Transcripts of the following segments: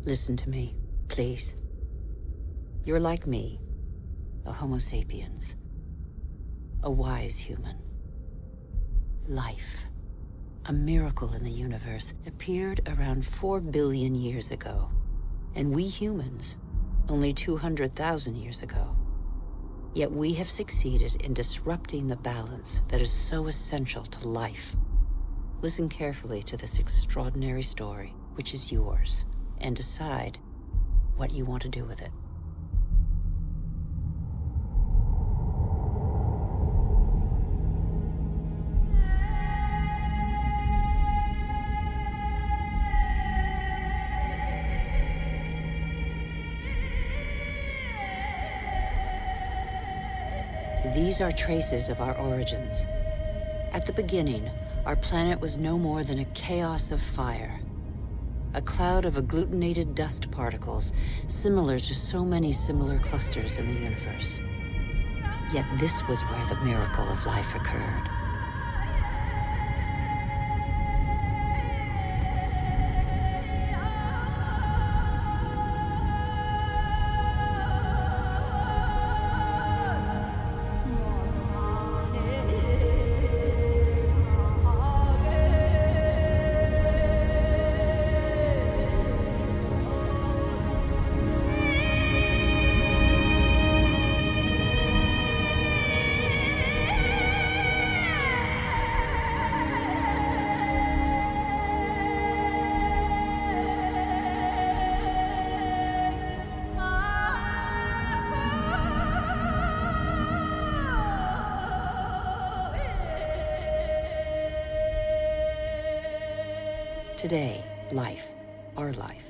Listen to me, please. You're like me, a Homo sapiens. A wise human. Life, a miracle in the universe, appeared around 4 billion years ago. And we humans, only 200,000 years ago. Yet we have succeeded in disrupting the balance that is so essential to life. Listen carefully to this extraordinary story, which is yours, and decide what you want to do with it. These are traces of our origins. At the beginning, our planet was no more than a chaos of fire. A cloud of agglutinated dust particles, similar to so many similar clusters in the universe. Yet this was where the miracle of life occurred. Today, life, our life,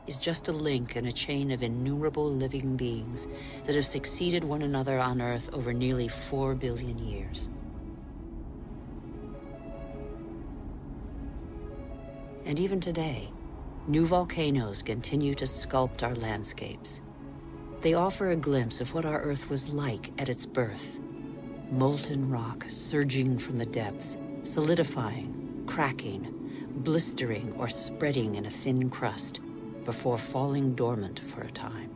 is just a link in a chain of innumerable living beings that have succeeded one another on Earth over nearly 4 billion years. And even today, new volcanoes continue to sculpt our landscapes. They offer a glimpse of what our Earth was like at its birth. Molten rock surging from the depths, solidifying, cracking, blistering or spreading in a thin crust before falling dormant for a time.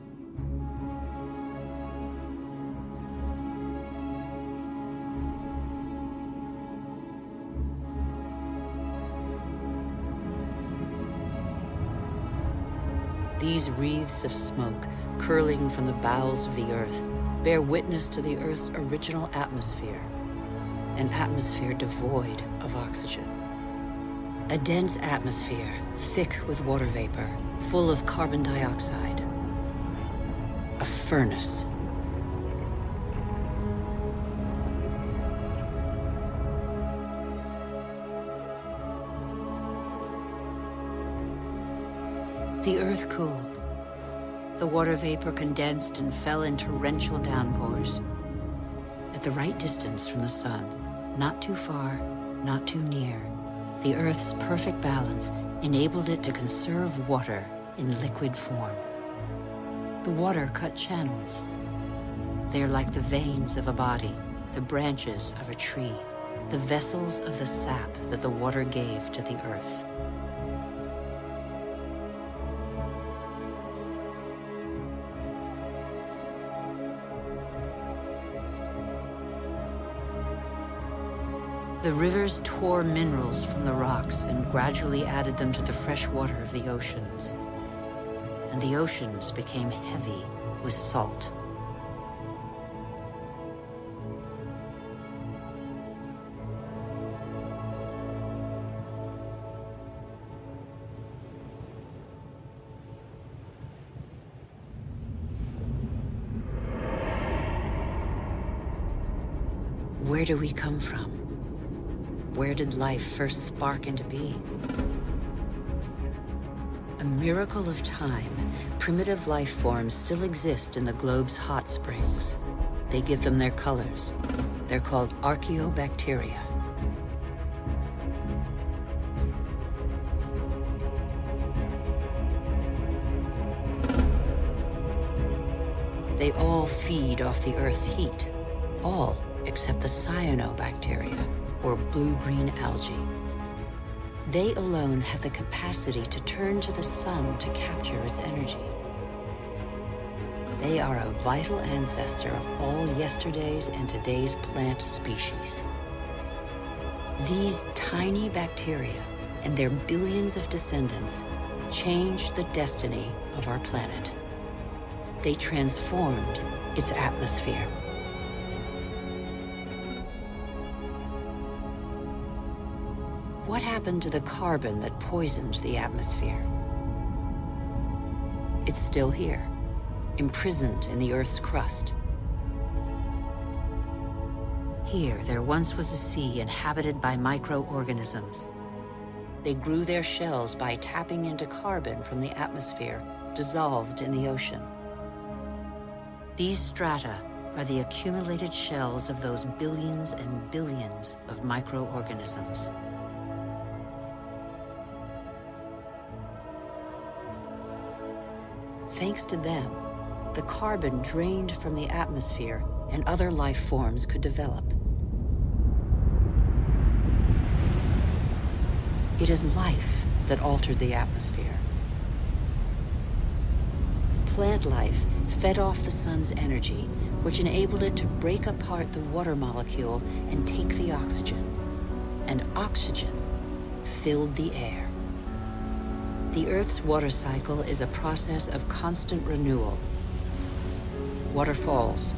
These wreaths of smoke, curling from the bowels of the Earth, bear witness to the Earth's original atmosphere, an atmosphere devoid of oxygen. A dense atmosphere, thick with water vapor, full of carbon dioxide. A furnace. The Earth cooled. The water vapor condensed and fell in torrential downpours. At the right distance from the sun, not too far, not too near, the Earth's perfect balance enabled it to conserve water in liquid form. The water cut channels. They are like the veins of a body, the branches of a tree, the vessels of the sap that the water gave to the Earth. The rivers tore minerals from the rocks and gradually added them to the fresh water of the oceans. And the oceans became heavy with salt. Where do we come from? Where did life first spark into being? A miracle of time, primitive life forms still exist in the globe's hot springs. They give them their colors. They're called archaeobacteria. They all feed off the Earth's heat. All except the cyanobacteria, or blue-green algae. They alone have the capacity to turn to the sun to capture its energy. They are a vital ancestor of all yesterday's and today's plant species. These tiny bacteria and their billions of descendants changed the destiny of our planet. They transformed its atmosphere. What happened to the carbon that poisoned the atmosphere? It's still here, imprisoned in the Earth's crust. Here, there once was a sea inhabited by microorganisms. They grew their shells by tapping into carbon from the atmosphere dissolved in the ocean. These strata are the accumulated shells of those billions and billions of microorganisms. Thanks to them, the carbon drained from the atmosphere and other life forms could develop. It is life that altered the atmosphere. Plant life fed off the sun's energy, which enabled it to break apart the water molecule and take the oxygen. And oxygen filled the air. The Earth's water cycle is a process of constant renewal. Waterfalls,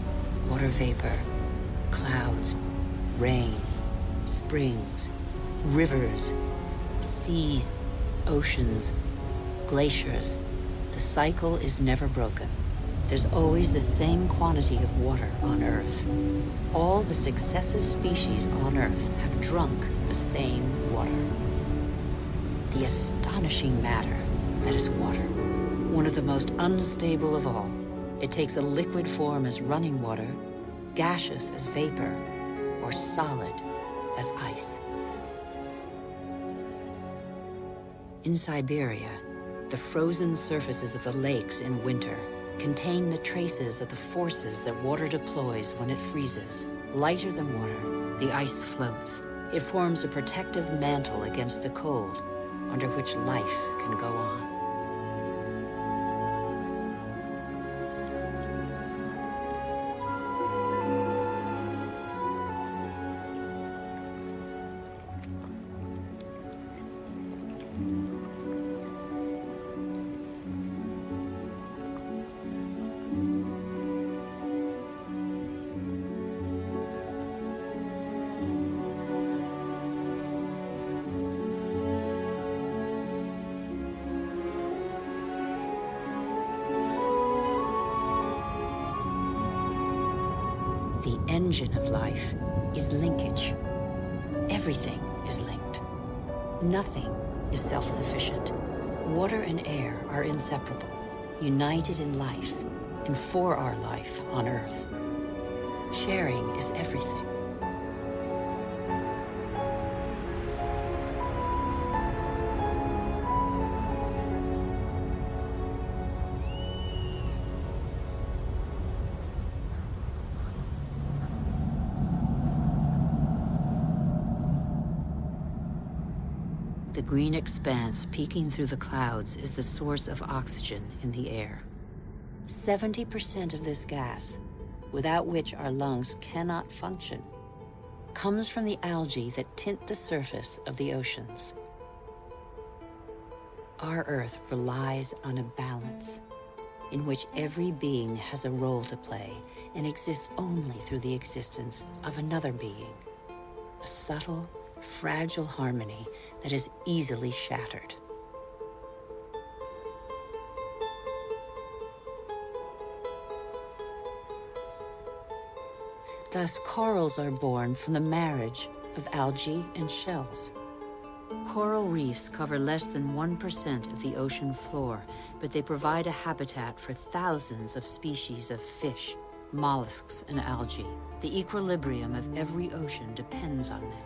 water vapor, clouds, rain, springs, rivers, seas, oceans, glaciers. The cycle is never broken. There's always the same quantity of water on Earth. All the successive species on Earth have drunk the same water. The astonishing matter that is water, one of the most unstable of all. It takes a liquid form as running water, gaseous as vapor, or solid as ice. In Siberia, the frozen surfaces of the lakes in winter contain the traces of the forces that water deploys when it freezes. Lighter than water, the ice floats. It forms a protective mantle against the cold, under which life can go on. The engine of life is linkage. Everything is linked. Nothing is self-sufficient. Water and air are inseparable, united in life and for our life on Earth. Sharing is everything. The green expanse peeking through the clouds is the source of oxygen in the air. 70% of this gas, without which our lungs cannot function, comes from the algae that tint the surface of the oceans. Our Earth relies on a balance in which every being has a role to play and exists only through the existence of another being. A subtle, fragile harmony that is easily shattered. Thus, corals are born from the marriage of algae and shells. Coral reefs cover less than 1% of the ocean floor, but they provide a habitat for thousands of species of fish, mollusks, and algae. The equilibrium of every ocean depends on them.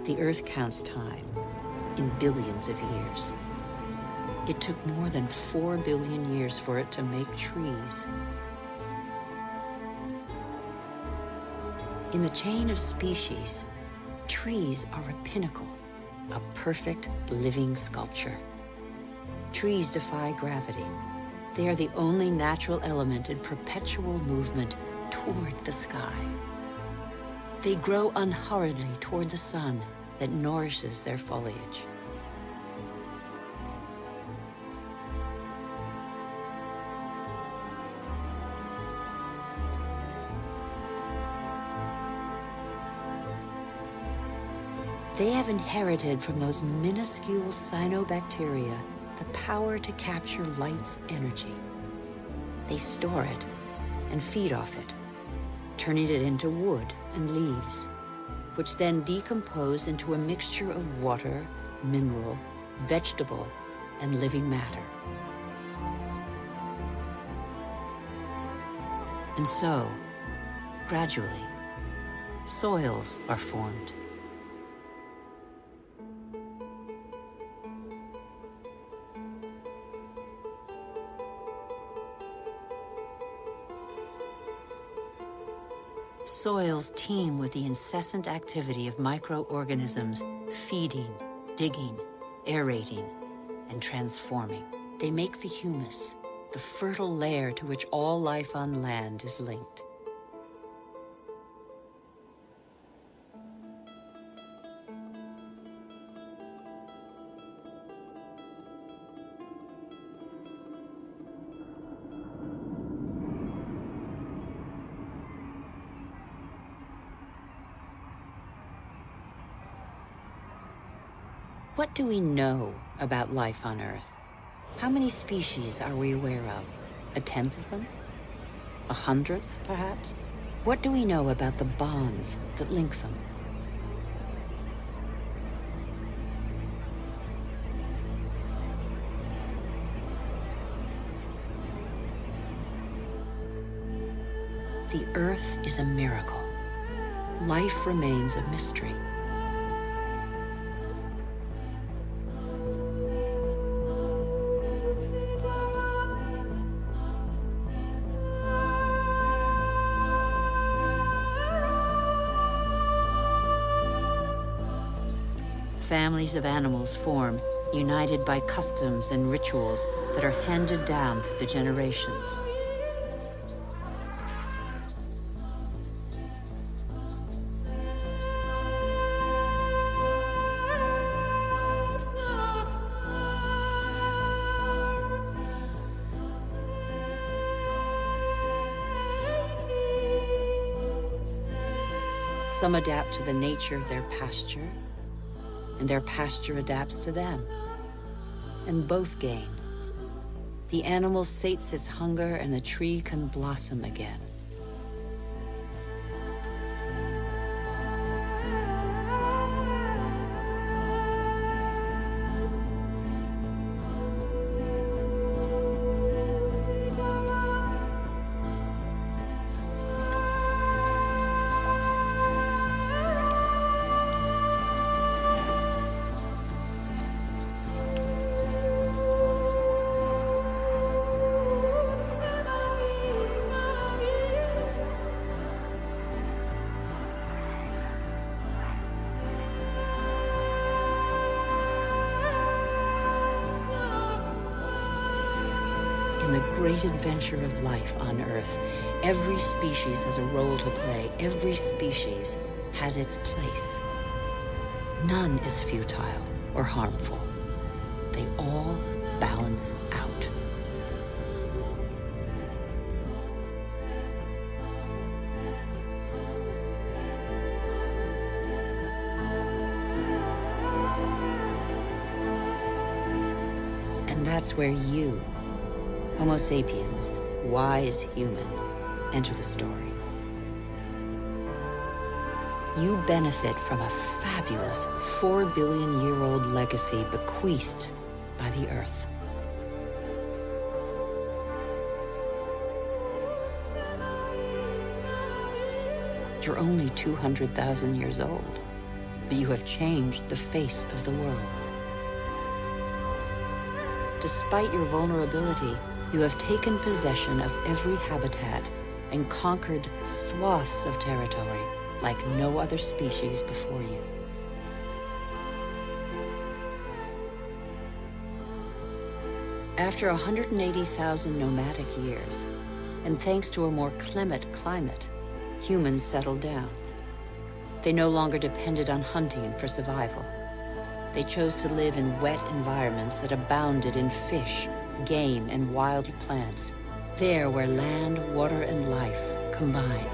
The Earth counts time in billions of years. It took more than 4 billion years for it to make trees. In the chain of species, trees are a pinnacle, a perfect living sculpture. Trees defy gravity. They are the only natural element in perpetual movement toward the sky. They grow unhurriedly toward the sun that nourishes their foliage. They have inherited from those minuscule cyanobacteria the power to capture light's energy. They store it and feed off it, turning it into wood and leaves, which then decompose into a mixture of water, mineral, vegetable, and living matter. And so, gradually, soils are formed. Soils teem with the incessant activity of microorganisms feeding, digging, aerating, and transforming. They make the humus, the fertile layer to which all life on land is linked. What do we know about life on Earth? How many species are we aware of? A tenth of them? 100th, perhaps? What do we know about the bonds that link them? The Earth is a miracle. Life remains a mystery. Families of animals form, united by customs and rituals that are handed down through the generations. Some adapt to the nature of their pasture, and their pasture adapts to them. And both gain. The animal sates its hunger, and the tree can blossom again. In the great adventure of life on Earth, every species has a role to play. Every species has its place. None is futile or harmful. They all balance out. And that's where you, Homo sapiens, wise human, enter the story. You benefit from a fabulous 4 billion-year-old legacy bequeathed by the Earth. You're only 200,000 years old, but you have changed the face of the world. Despite your vulnerability, you have taken possession of every habitat and conquered swaths of territory like no other species before you. After 180,000 nomadic years, and thanks to a more clement climate, humans settled down. They no longer depended on hunting for survival. They chose to live in wet environments that abounded in fish, game, and wild plants, there where land, water, and life combine.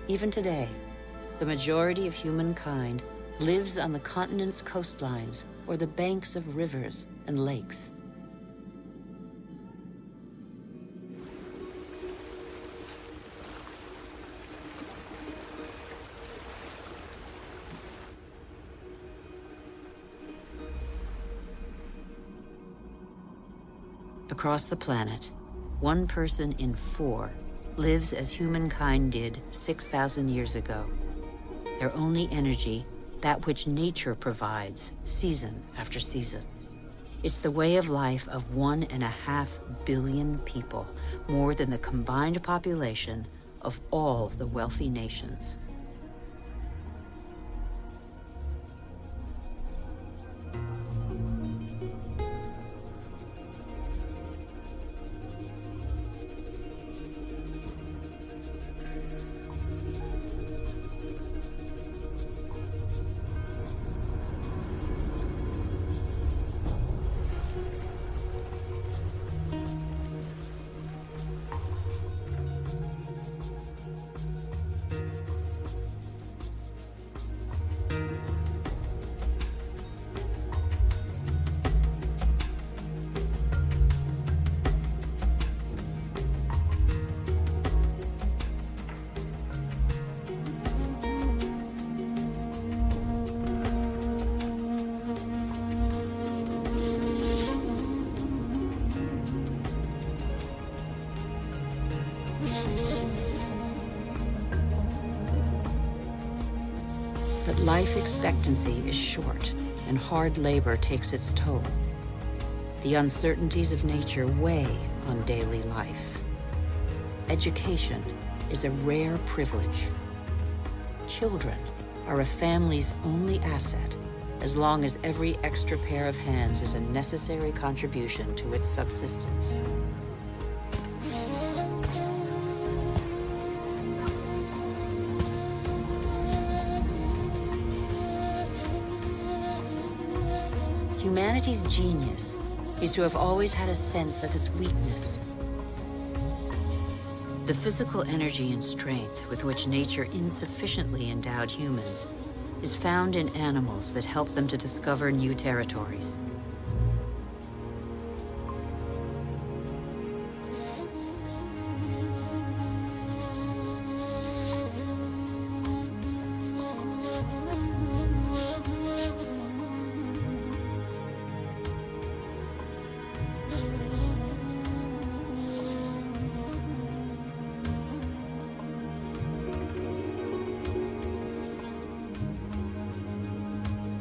Even today, the majority of humankind lives on the continent's coastlines or the banks of rivers and lakes. Across the planet, 1 person in 4 lives as humankind did 6,000 years ago. Their only energy, that which nature provides, season after season. It's the way of life of 1.5 billion people, more than the combined population of all the wealthy nations. But life expectancy is short, and hard labor takes its toll. The uncertainties of nature weigh on daily life. Education is a rare privilege. Children are a family's only asset, as long as every extra pair of hands is a necessary contribution to its subsistence. Humanity's genius is to have always had a sense of its weakness. The physical energy and strength with which nature insufficiently endowed humans is found in animals that help them to discover new territories.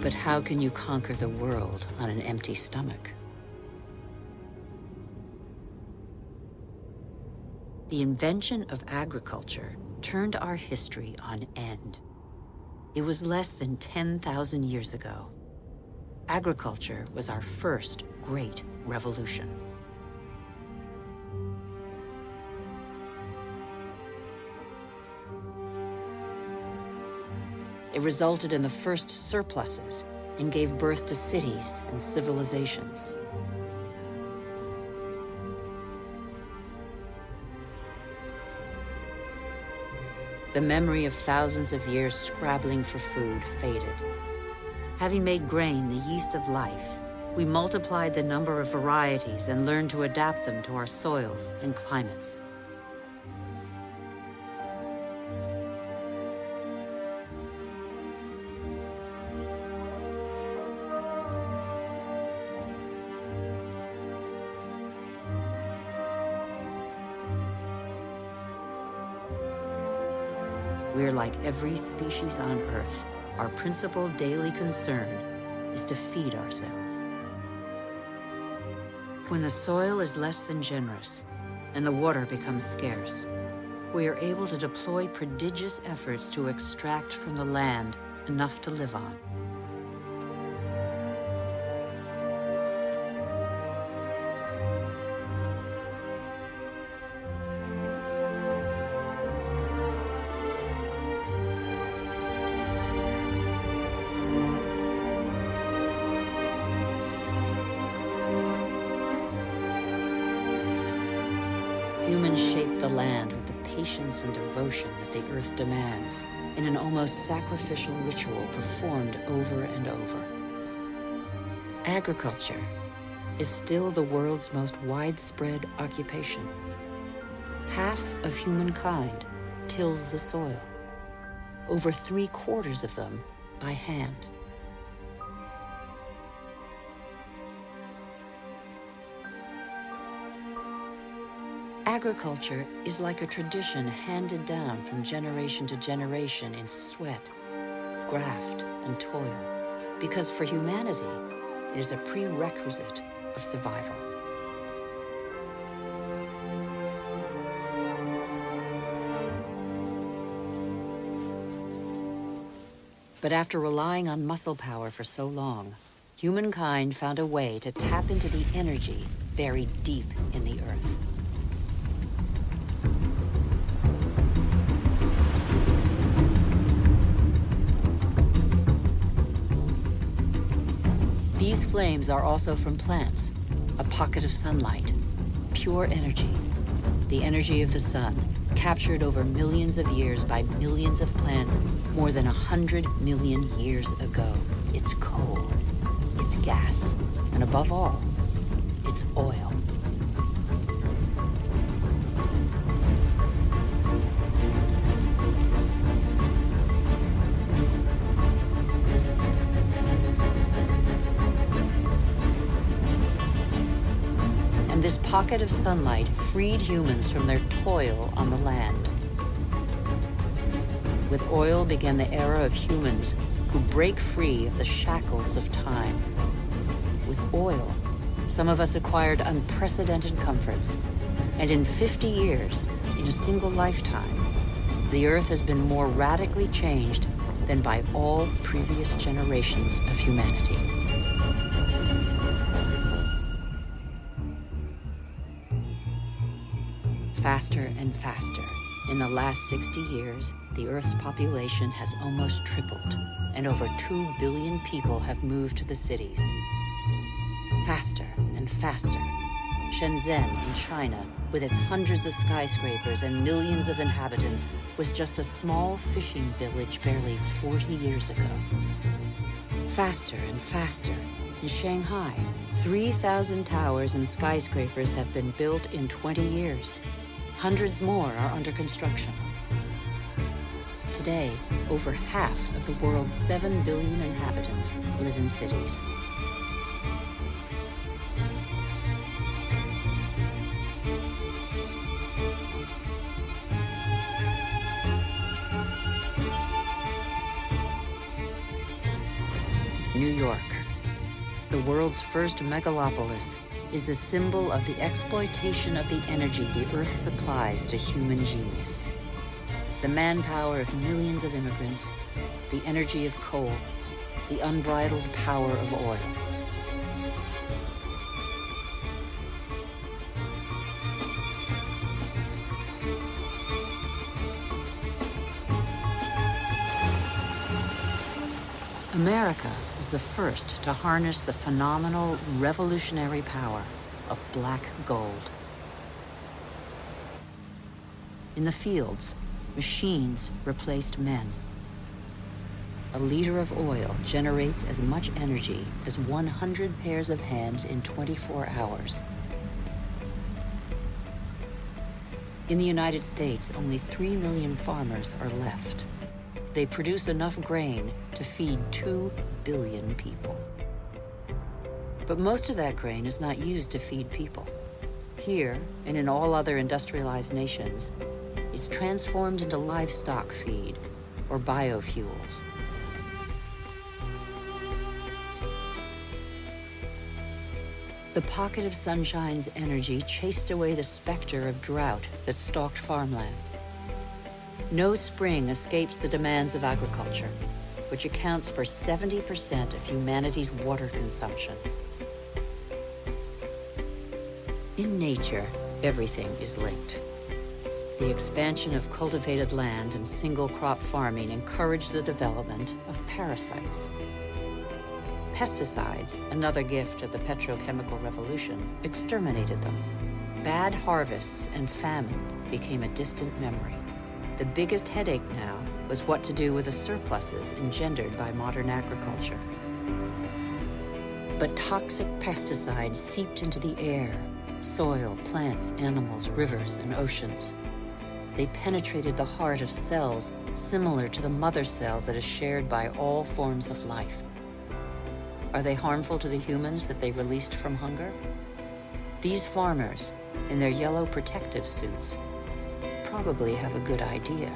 But how can you conquer the world on an empty stomach? The invention of agriculture turned our history on end. It was less than 10,000 years ago. Agriculture was our first great revolution. It resulted in the first surpluses and gave birth to cities and civilizations. The memory of thousands of years scrabbling for food faded. Having made grain the yeast of life, We multiplied the number of varieties and learned to adapt them to our soils and climates. We're like every species on Earth. Our principal daily concern is to feed ourselves. When the soil is less than generous and the water becomes scarce, we are able to deploy prodigious efforts to extract from the land enough to live on. Humans shape the land with the patience and devotion that the earth demands, in an almost sacrificial ritual performed over and over. Agriculture is still the world's most widespread occupation. Half of humankind tills the soil, over 3/4 of them by hand. Agriculture is like a tradition handed down from generation to generation in sweat, graft, and toil, because for humanity, it is a prerequisite of survival. But after relying on muscle power for so long, humankind found a way to tap into the energy buried deep in the earth. These flames are also from plants, a pocket of sunlight, pure energy, the energy of the sun, captured over millions of years by millions of plants more than 100 million years ago. It's coal, it's gas, and above all, it's oil. And this pocket of sunlight freed humans from their toil on the land. With oil began the era of humans who break free of the shackles of time. With oil, some of us acquired unprecedented comforts. And in 50 years, in a single lifetime, the Earth has been more radically changed than by all previous generations of humanity. Faster and faster. In the last 60 years, the Earth's population has almost tripled, and over 2 billion people have moved to the cities. Faster and faster. Shenzhen in China, with its hundreds of skyscrapers and millions of inhabitants, was just a small fishing village barely 40 years ago. Faster and faster. In Shanghai, 3,000 towers and skyscrapers have been built in 20 years. Hundreds more are under construction. Today, over half of the world's 7 billion inhabitants live in cities. New York, the world's first megalopolis, is the symbol of the exploitation of the energy the Earth supplies to human genius. The manpower of millions of immigrants, the energy of coal, the unbridled power of oil. America was the first to harness the phenomenal, revolutionary power of black gold. In the fields, machines replaced men. a liter of oil generates as much energy as 100 pairs of hands in 24 hours. In the United States, only 3 million farmers are left. They produce enough grain to feed 2 billion people. But most of that grain is not used to feed people. Here, and in all other industrialized nations, it's transformed into livestock feed or biofuels. The pocket of sunshine's energy chased away the specter of drought that stalked farmland. No spring escapes the demands of agriculture, which accounts for 70% of humanity's water consumption. In nature, everything is linked. The expansion of cultivated land and single-crop farming encouraged the development of parasites. Pesticides, another gift of the petrochemical revolution, exterminated them. Bad harvests and famine became a distant memory. The biggest headache now was what to do with the surpluses engendered by modern agriculture. But toxic pesticides seeped into the air, soil, plants, animals, rivers, and oceans. They penetrated the heart of cells similar to the mother cell that is shared by all forms of life. Are they harmful to the humans that they released from hunger? These farmers, in their yellow protective suits, probably have a good idea.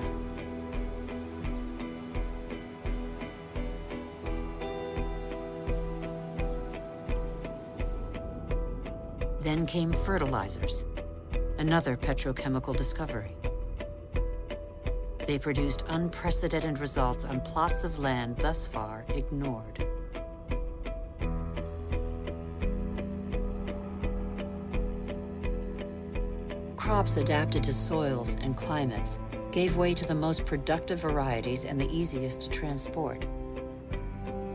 Then came fertilizers, another petrochemical discovery. They produced unprecedented results on plots of land thus far ignored. Crops adapted to soils and climates gave way to the most productive varieties and the easiest to transport.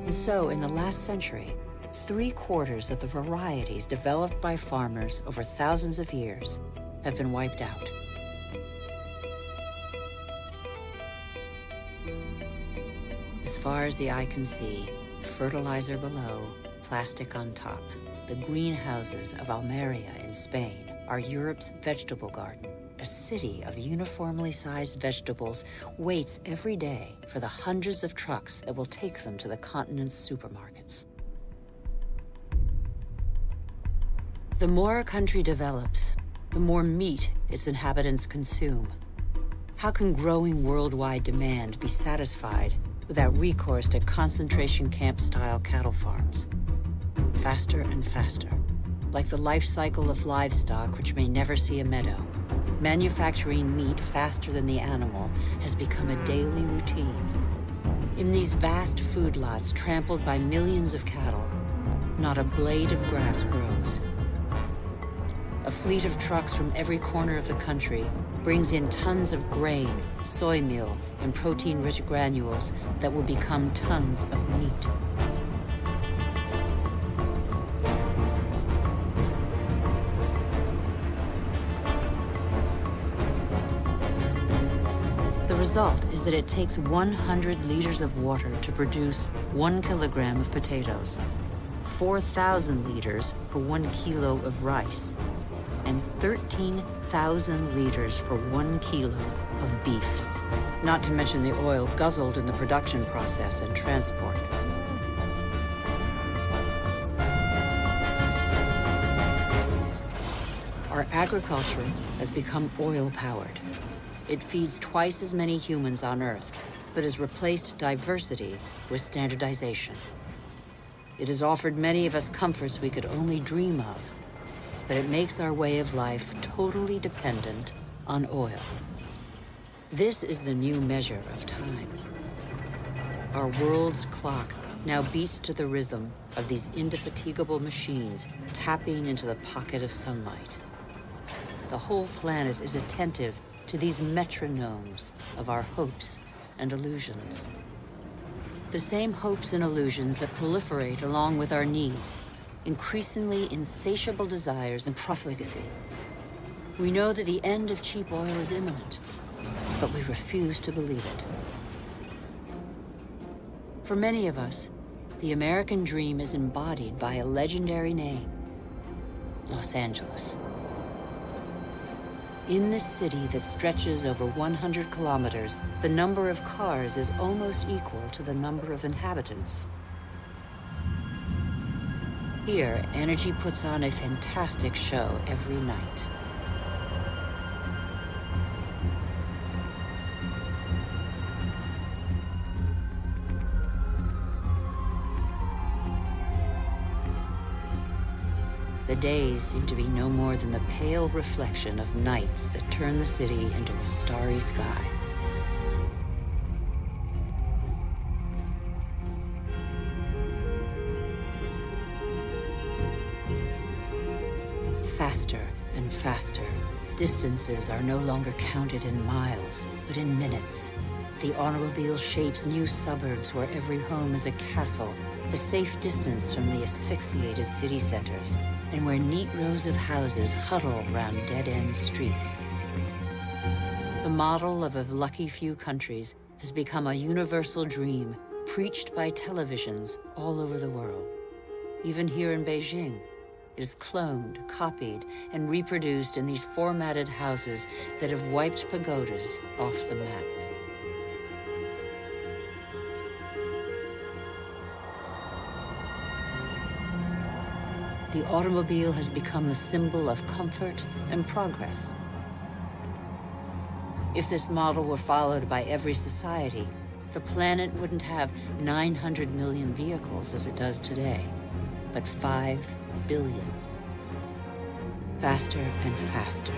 And so, in the last century, 3/4 of the varieties developed by farmers over thousands of years have been wiped out. As far as the eye can see, fertilizer below, plastic on top. The greenhouses of Almeria in Spain are Europe's vegetable garden. A city of uniformly sized vegetables waits every day for the hundreds of trucks that will take them to the continent's supermarkets. The more a country develops, the more meat its inhabitants consume. How can growing worldwide demand be satisfied without recourse to concentration camp-style cattle farms? Faster and faster. Like the life cycle of livestock, which may never see a meadow, manufacturing meat faster than the animal has become a daily routine. In these vast food lots trampled by millions of cattle, not a blade of grass grows. A fleet of trucks from every corner of the country brings in tons of grain, soy meal, and protein-rich granules that will become tons of meat. The result is that it takes 100 liters of water to produce 1 kilogram of potatoes, 4,000 liters for 1 kilo of rice, and 13,000 liters for 1 kilo of beef, not to mention the oil guzzled in the production process and transport. Our agriculture has become oil-powered. It feeds twice as many humans on Earth, but has replaced diversity with standardization. It has offered many of us comforts we could only dream of, but it makes our way of life totally dependent on oil. This is the new measure of time. Our world's clock now beats to the rhythm of these indefatigable machines tapping into the pocket of sunlight. The whole planet is attentive to these metronomes of our hopes and illusions. The same hopes and illusions that proliferate along with our needs, increasingly insatiable desires and profligacy. We know that the end of cheap oil is imminent, but we refuse to believe it. For many of us, the American dream is embodied by a legendary name, Los Angeles. In this city that stretches over 100 kilometers, the number of cars is almost equal to the number of inhabitants. Here, energy puts on a fantastic show every night. The days seem to be no more than the pale reflection of nights that turn the city into a starry sky. Faster and faster. Distances are no longer counted in miles, but in minutes. The automobile shapes new suburbs where every home is a castle, a safe distance from the asphyxiated city centers, and where neat rows of houses huddle around dead-end streets. The model of a lucky few countries has become a universal dream preached by televisions all over the world. Even here in Beijing, it is cloned, copied, and reproduced in these formatted houses that have wiped pagodas off the map. The automobile has become the symbol of comfort and progress. If this model were followed by every society, the planet wouldn't have 900 million vehicles as it does today, but 5 billion. Faster and faster.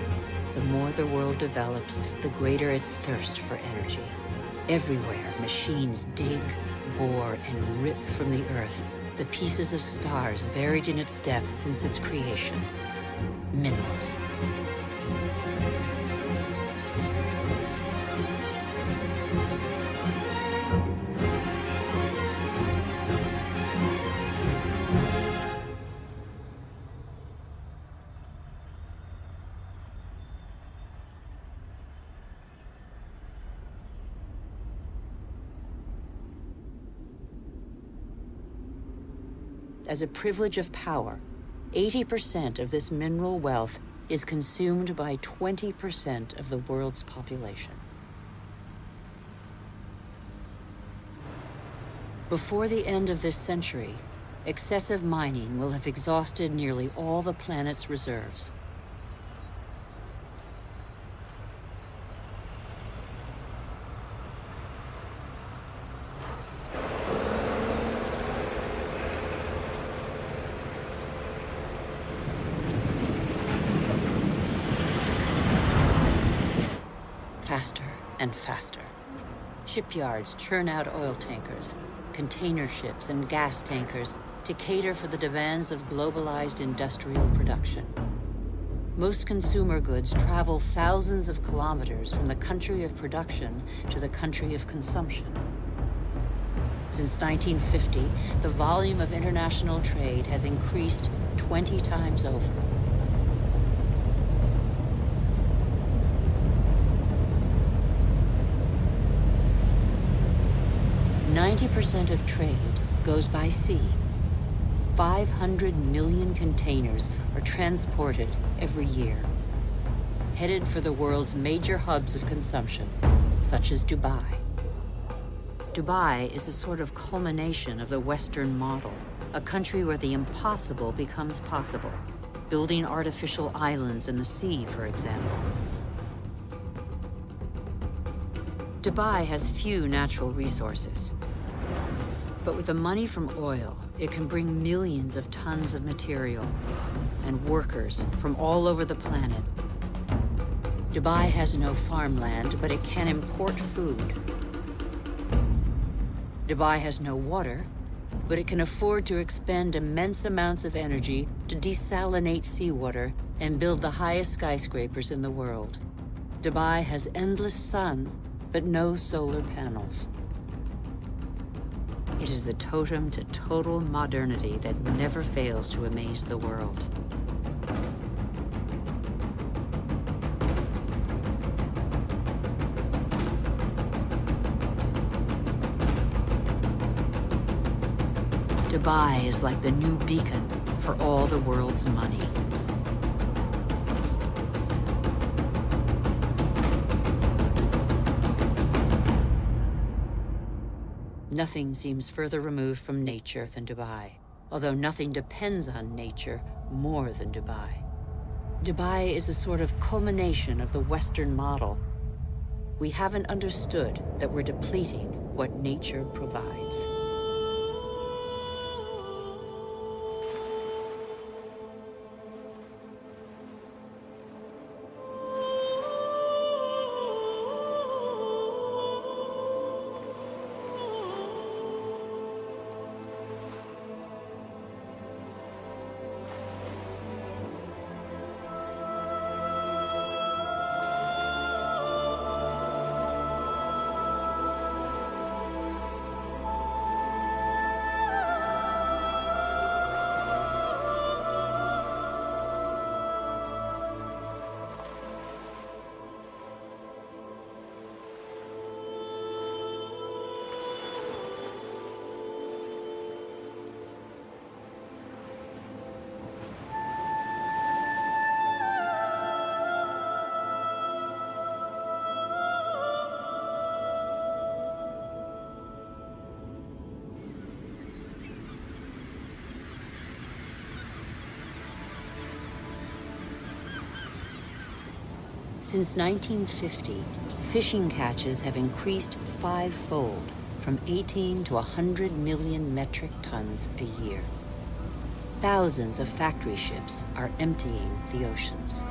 The more the world develops, the greater its thirst for energy. Everywhere, machines dig, bore, and rip from the earth the pieces of stars buried in its depths since its creation. Minerals. As a privilege of power, 80% of this mineral wealth is consumed by 20% of the world's population. Before the end of this century, excessive mining will have exhausted nearly all the planet's reserves. Faster and faster. Shipyards churn out oil tankers, container ships, and gas tankers to cater for the demands of globalized industrial production. Most consumer goods travel thousands of kilometers from the country of production to the country of consumption. Since 1950, the volume of international trade has increased 20 times over. 90% of trade goes by sea. 500 million containers are transported every year, headed for the world's major hubs of consumption, such as Dubai. Dubai is a sort of culmination of the Western model, a country where the impossible becomes possible, building artificial islands in the sea, for example. Dubai has few natural resources. But with the money from oil, it can bring millions of tons of material and workers from all over the planet. Dubai has no farmland, but it can import food. Dubai has no water, but it can afford to expend immense amounts of energy to desalinate seawater and build the highest skyscrapers in the world. Dubai has endless sun, but no solar panels. It is the totem to total modernity that never fails to amaze the world. Dubai is like the new beacon for all the world's money. Nothing seems further removed from nature than Dubai, although nothing depends on nature more than Dubai. Dubai is a sort of culmination of the Western model. We haven't understood that we're depleting what nature provides. Since 1950, fishing catches have increased five-fold, from 18 to 100 million metric tons a year. Thousands of factory ships are emptying the oceans.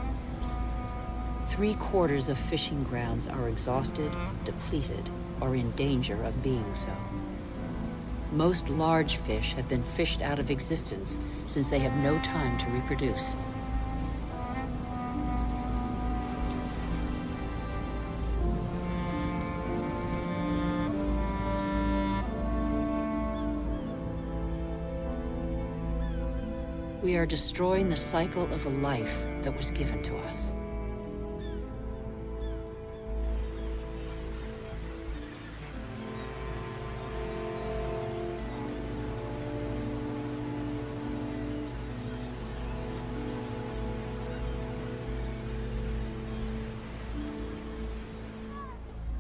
3/4 of fishing grounds are exhausted, depleted, or in danger of being so. Most large fish have been fished out of existence since they have no time to reproduce. We are destroying the cycle of a life that was given to us.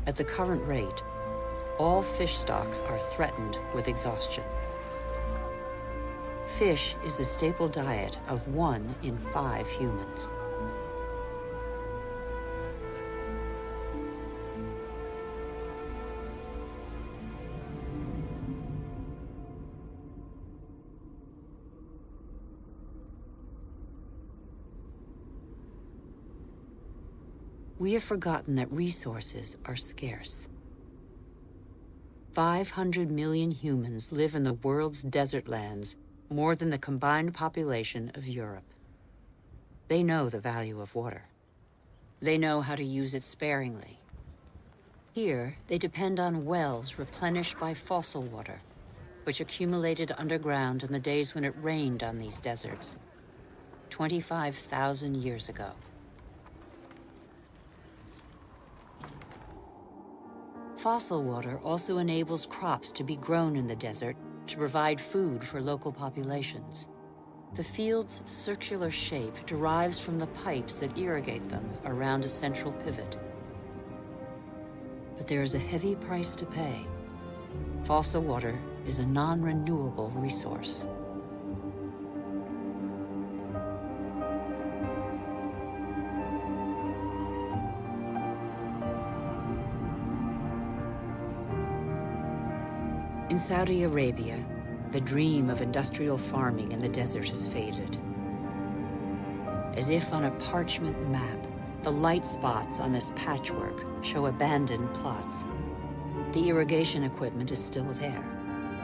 At the current rate, all fish stocks are threatened with exhaustion. Fish is the staple diet of 1 in 5 humans. We have forgotten that resources are scarce. 500 million humans live in the world's desert lands, more than the combined population of Europe. They know the value of water. They know how to use it sparingly. Here, they depend on wells replenished by fossil water, which accumulated underground in the days when it rained on these deserts, 25,000 years ago. Fossil water also enables crops to be grown in the desert to provide food for local populations. The field's circular shape derives from the pipes that irrigate them around a central pivot. But there is a heavy price to pay. Fossil water is a non-renewable resource. In Saudi Arabia, the dream of industrial farming in the desert has faded. As if on a parchment map, the light spots on this patchwork show abandoned plots. The irrigation equipment is still there,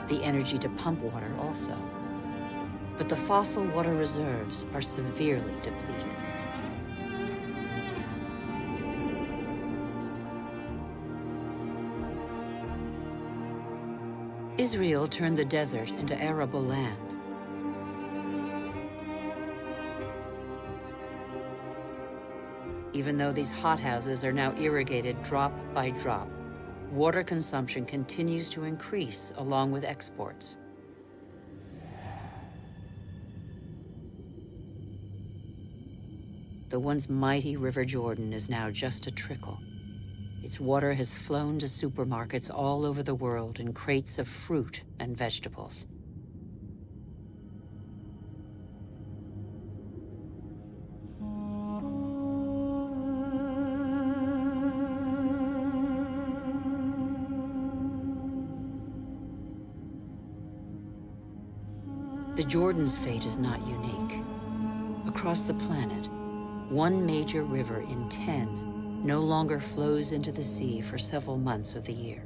the energy to pump water also. But the fossil water reserves are severely depleted. Israel turned the desert into arable land. Even though these hothouses are now irrigated drop by drop, water consumption continues to increase along with exports. the once mighty River Jordan is now just a trickle. Its water has flown to supermarkets all over the world in crates of fruit and vegetables. The Jordan's fate is not unique. Across the planet, one major river in 10 no longer flows into the sea for several months of the year.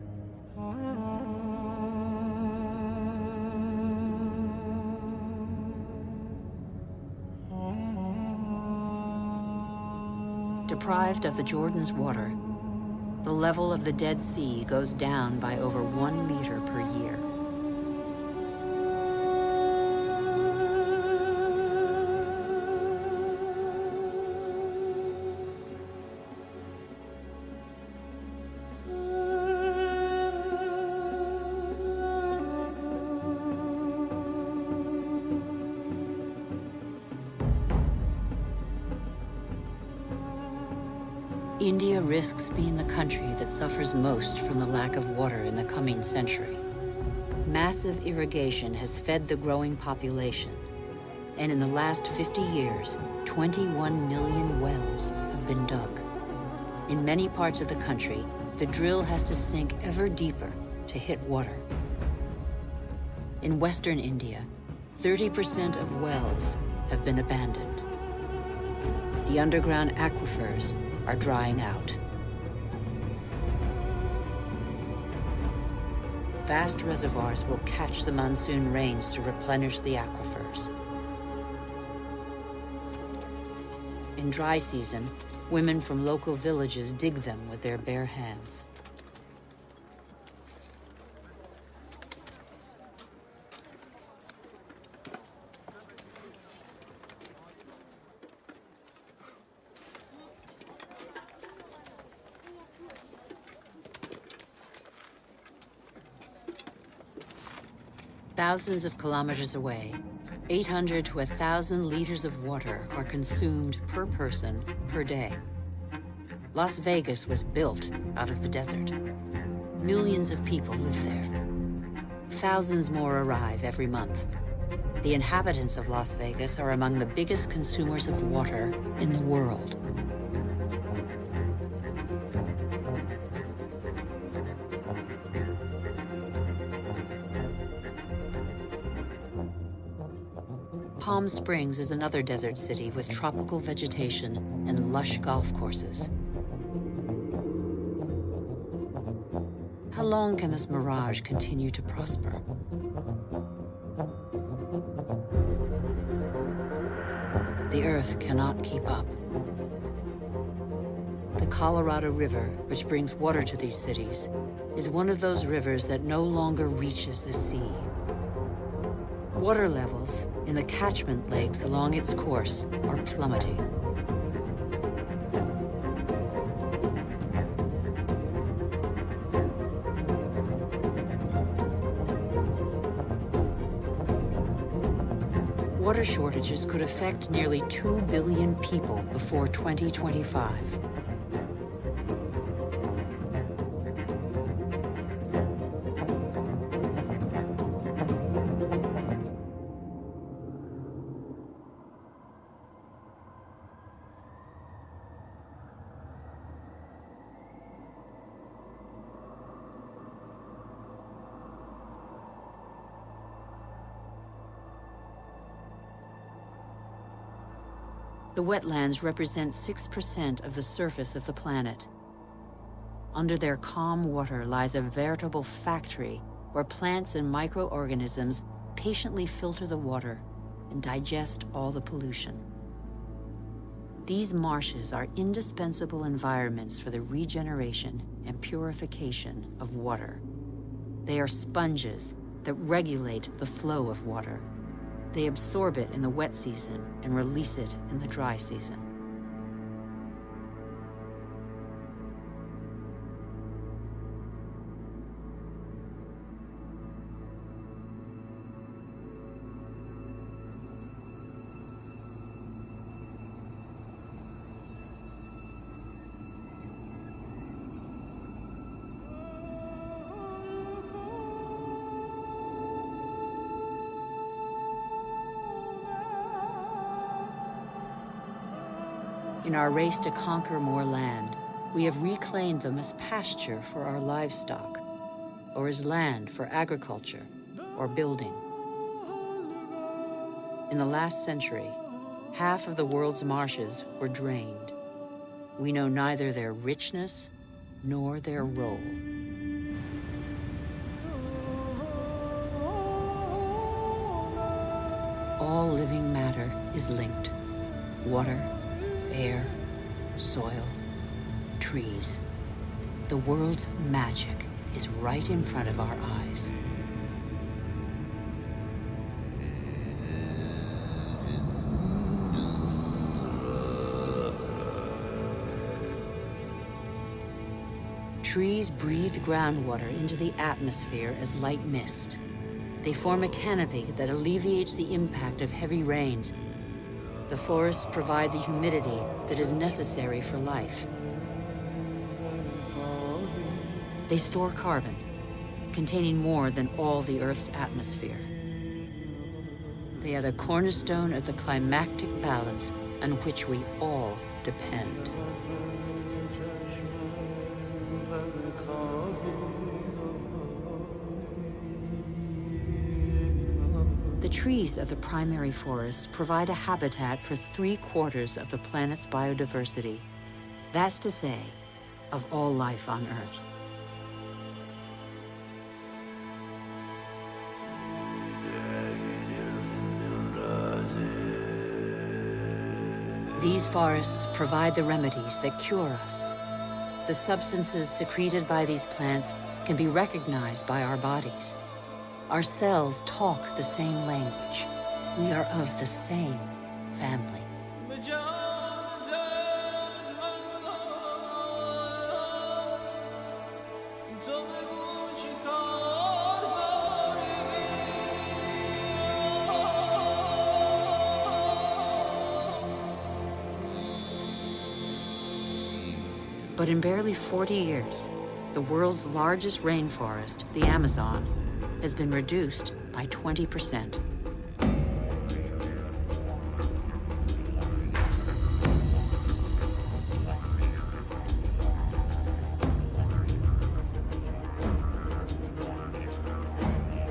Deprived of the Jordan's water, the level of the Dead Sea goes down by over 1 meter per year. India risks being the country that suffers most from the lack of water in the coming century. Massive irrigation has fed the growing population, and in the last 50 years, 21 million wells have been dug. In many parts of the country, the drill has to sink ever deeper to hit water. In western India, 30% of wells have been abandoned. The underground aquifers are drying out. Vast reservoirs will catch the monsoon rains to replenish the aquifers. In dry season, women from local villages dig them with their bare hands. Thousands of kilometers away, 800 to 1,000 liters of water are consumed per person per day. Las Vegas was built out of the desert. Millions of people live there. Thousands more arrive every month. The inhabitants of Las Vegas are among the biggest consumers of water in the world. Palm Springs is another desert city with tropical vegetation and lush golf courses. How long can this mirage continue to prosper? The Earth cannot keep up. The Colorado River, which brings water to these cities, is one of those rivers that no longer reaches the sea. Water levels in the catchment lakes along its course are plummeting. Water shortages could affect nearly 2 billion people before 2025. The wetlands represent 6% of the surface of the planet. Under their calm water lies a veritable factory where plants and microorganisms patiently filter the water and digest all the pollution. These marshes are indispensable environments for the regeneration and purification of water. They are sponges that regulate the flow of water. They absorb it in the wet season and release it in the dry season. In our race to conquer more land, we have reclaimed them as pasture for our livestock, or as land for agriculture or building. In the last century, half of the world's marshes were drained. We know neither their richness nor their role. All living matter is linked. Water, air, soil, trees. The world's magic is right in front of our eyes. Trees breathe groundwater into the atmosphere as light mist. They form a canopy that alleviates the impact of heavy rains. The forests provide the humidity that is necessary for life. They store carbon, containing more than all the Earth's atmosphere. They are the cornerstone of the climactic balance on which we all depend. The trees of the primary forests provide a habitat for 3/4 of the planet's biodiversity. That's to say, of all life on Earth. These forests provide the remedies that cure us. The substances secreted by these plants can be recognized by our bodies. Our cells talk the same language. We are of the same family. But in barely 40 years, the world's largest rainforest, the Amazon, has been reduced by 20%.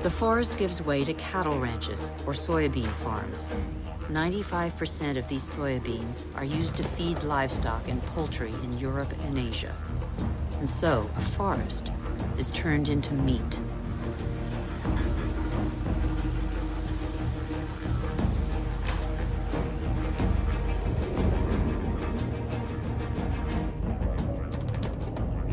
The forest gives way to cattle ranches or soybean farms. 95% of these soybeans are used to feed livestock and poultry in Europe and Asia. And so, a forest is turned into meat.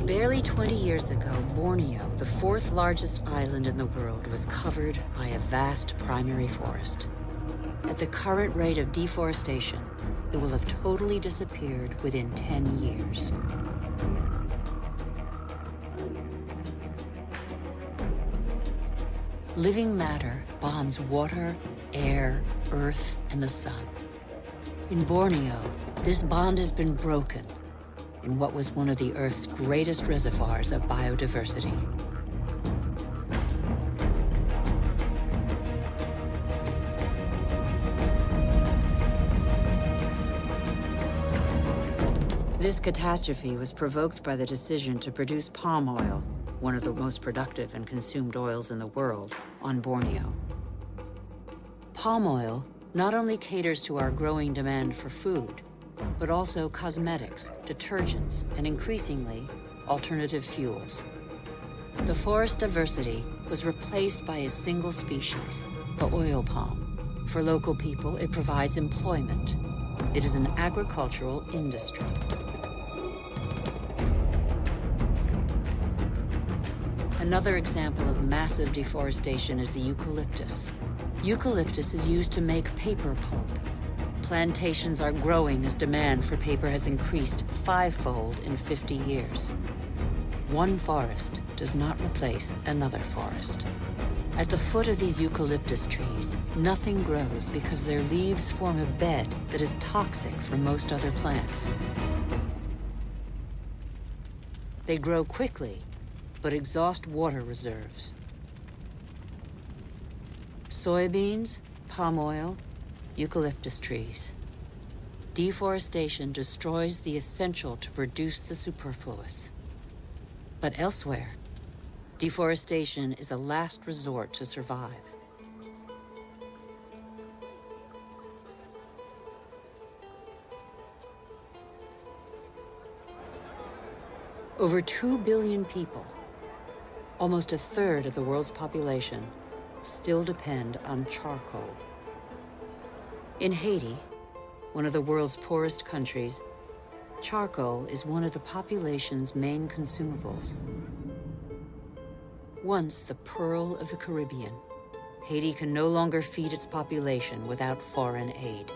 Barely 20 years ago, Borneo, the 4th largest island in the world, was covered by a vast primary forest. At the current rate of deforestation, it will have totally disappeared within 10 years. Living matter bonds water, air, earth, and the sun. In Borneo, this bond has been broken in what was one of the Earth's greatest reservoirs of biodiversity. This catastrophe was provoked by the decision to produce palm oil, one of the most productive and consumed oils in the world, on Borneo. Palm oil not only caters to our growing demand for food, but also cosmetics, detergents, and increasingly, alternative fuels. The forest diversity was replaced by a single species, the oil palm. For local people, it provides employment. It is an agricultural industry. Another example of massive deforestation is the eucalyptus. Eucalyptus is used to make paper pulp. Plantations are growing as demand for paper has increased 5-fold in 50 years. One forest does not replace another forest. At the foot of these eucalyptus trees, nothing grows because their leaves form a bed that is toxic for most other plants. They grow quickly, but exhaust water reserves. Soybeans, palm oil, eucalyptus trees. Deforestation destroys the essential to produce the superfluous. But elsewhere, deforestation is a last resort to survive. Over 2 billion people, almost a third of the world's population, still depend on charcoal. In Haiti, one of the world's poorest countries, charcoal is one of the population's main consumables. Once the pearl of the Caribbean, Haiti can no longer feed its population without foreign aid.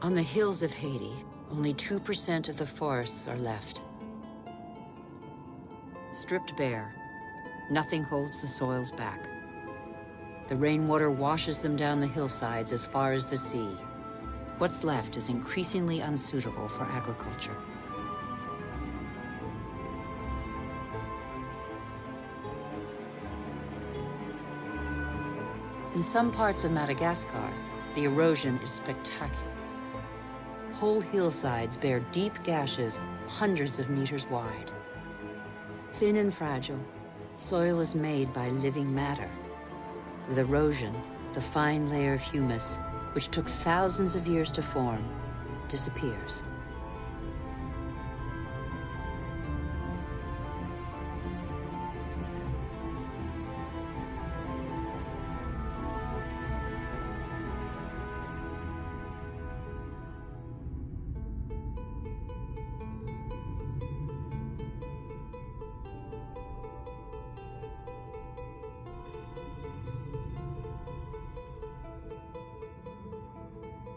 On the hills of Haiti, only 2% of the forests are left. Stripped bare, nothing holds the soils back. The rainwater washes them down the hillsides as far as the sea. What's left is increasingly unsuitable for agriculture. In some parts of Madagascar, the erosion is spectacular. Whole hillsides bear deep gashes hundreds of meters wide. Thin and fragile, soil is made by living matter. With erosion, the fine layer of humus, which took thousands of years to form, disappears.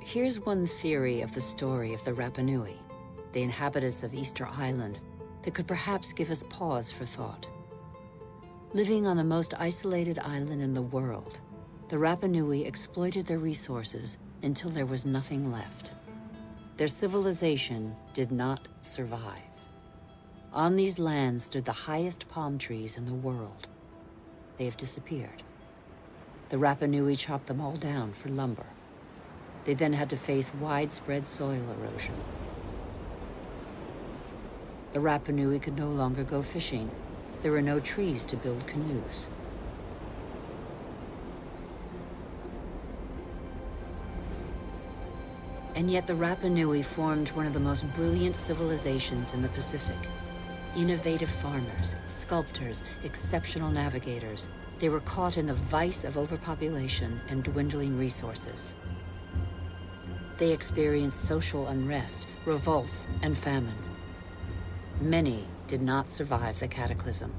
Here's one theory of the story of the Rapa Nui, the inhabitants of Easter Island, that could perhaps give us pause for thought. Living on the most isolated island in the world, the Rapa Nui exploited their resources until there was nothing left. Their civilization did not survive. On these lands stood the highest palm trees in the world. They have disappeared. The Rapa Nui chopped them all down for lumber. They then had to face widespread soil erosion. The Rapa Nui could no longer go fishing. There were no trees to build canoes. And yet the Rapa Nui formed one of the most brilliant civilizations in the Pacific. Innovative farmers, sculptors, exceptional navigators. They were caught in the vice of overpopulation and dwindling resources. They experienced social unrest, revolts, and famine. Many did not survive the cataclysm.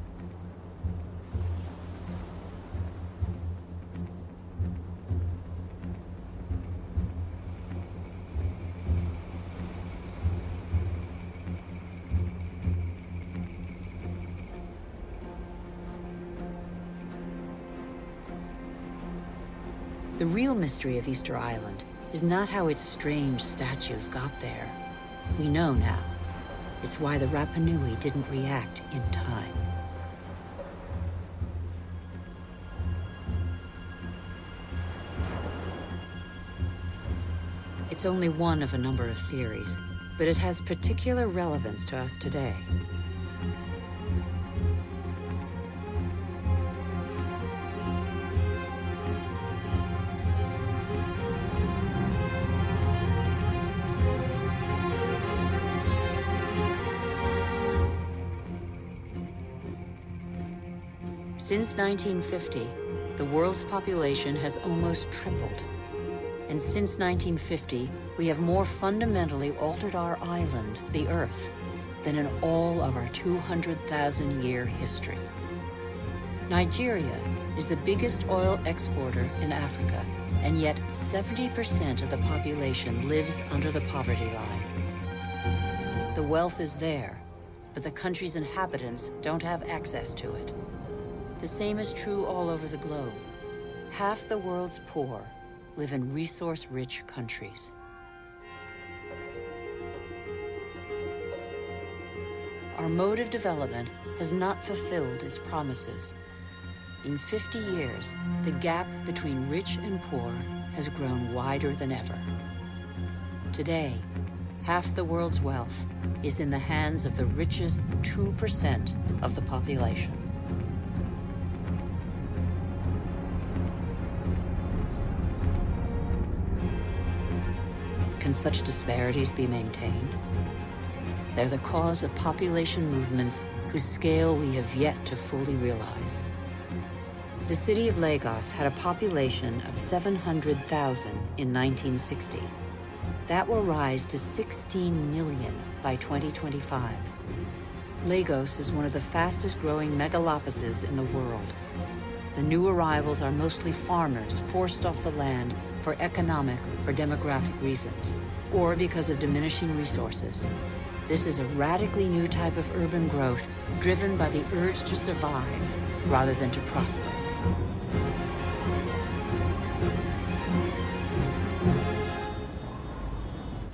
The real mystery of Easter Island is not how its strange statues got there. We know now. It's why the Rapa Nui didn't react in time. It's only one of a number of theories, but it has particular relevance to us today. Since 1950, the world's population has almost tripled. And since 1950, we have more fundamentally altered our island, the Earth, than in all of our 200,000-year history. Nigeria is the biggest oil exporter in Africa, and yet 70% of the population lives under the poverty line. The wealth is there, but the country's inhabitants don't have access to it. The same is true all over the globe. Half the world's poor live in resource-rich countries. Our mode of development has not fulfilled its promises. in 50 years, the gap between rich and poor has grown wider than ever. Today, half the world's wealth is in the hands of the richest 2% of the population. Can such disparities be maintained? They're the cause of population movements whose scale we have yet to fully realize. The city of Lagos had a population of 700,000 in 1960. That will rise to 16 million by 2025. Lagos is one of the fastest growing megalopolises in the world. The new arrivals are mostly farmers forced off the land for economic or demographic reasons, or because of diminishing resources. This is a radically new type of urban growth driven by the urge to survive rather than to prosper.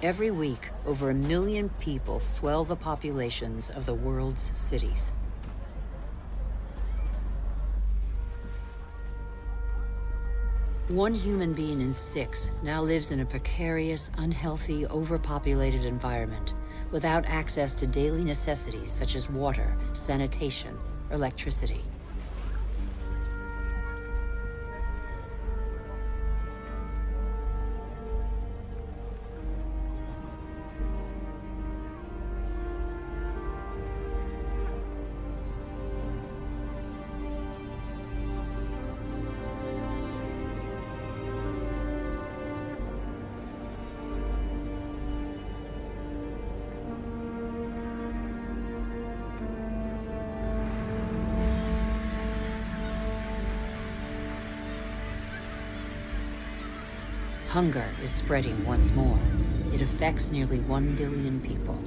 Every week, over 1 million people swell the populations of the world's cities. One human being in 6 now lives in a precarious, unhealthy, overpopulated environment without access to daily necessities such as water, sanitation, or electricity. Hunger is spreading once more. It affects nearly 1 billion people.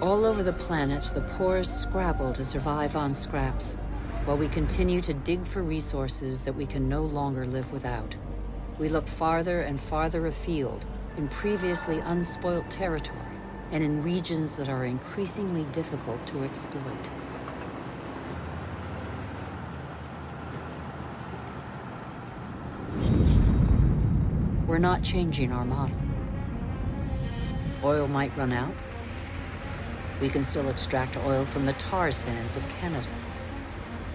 All over the planet, the poorest scrabble to survive on scraps, while we continue to dig for resources that we can no longer live without. We look farther and farther afield, in previously unspoilt territory, and in regions that are increasingly difficult to exploit. We're not changing our model. Oil might run out. We can still extract oil from the tar sands of Canada.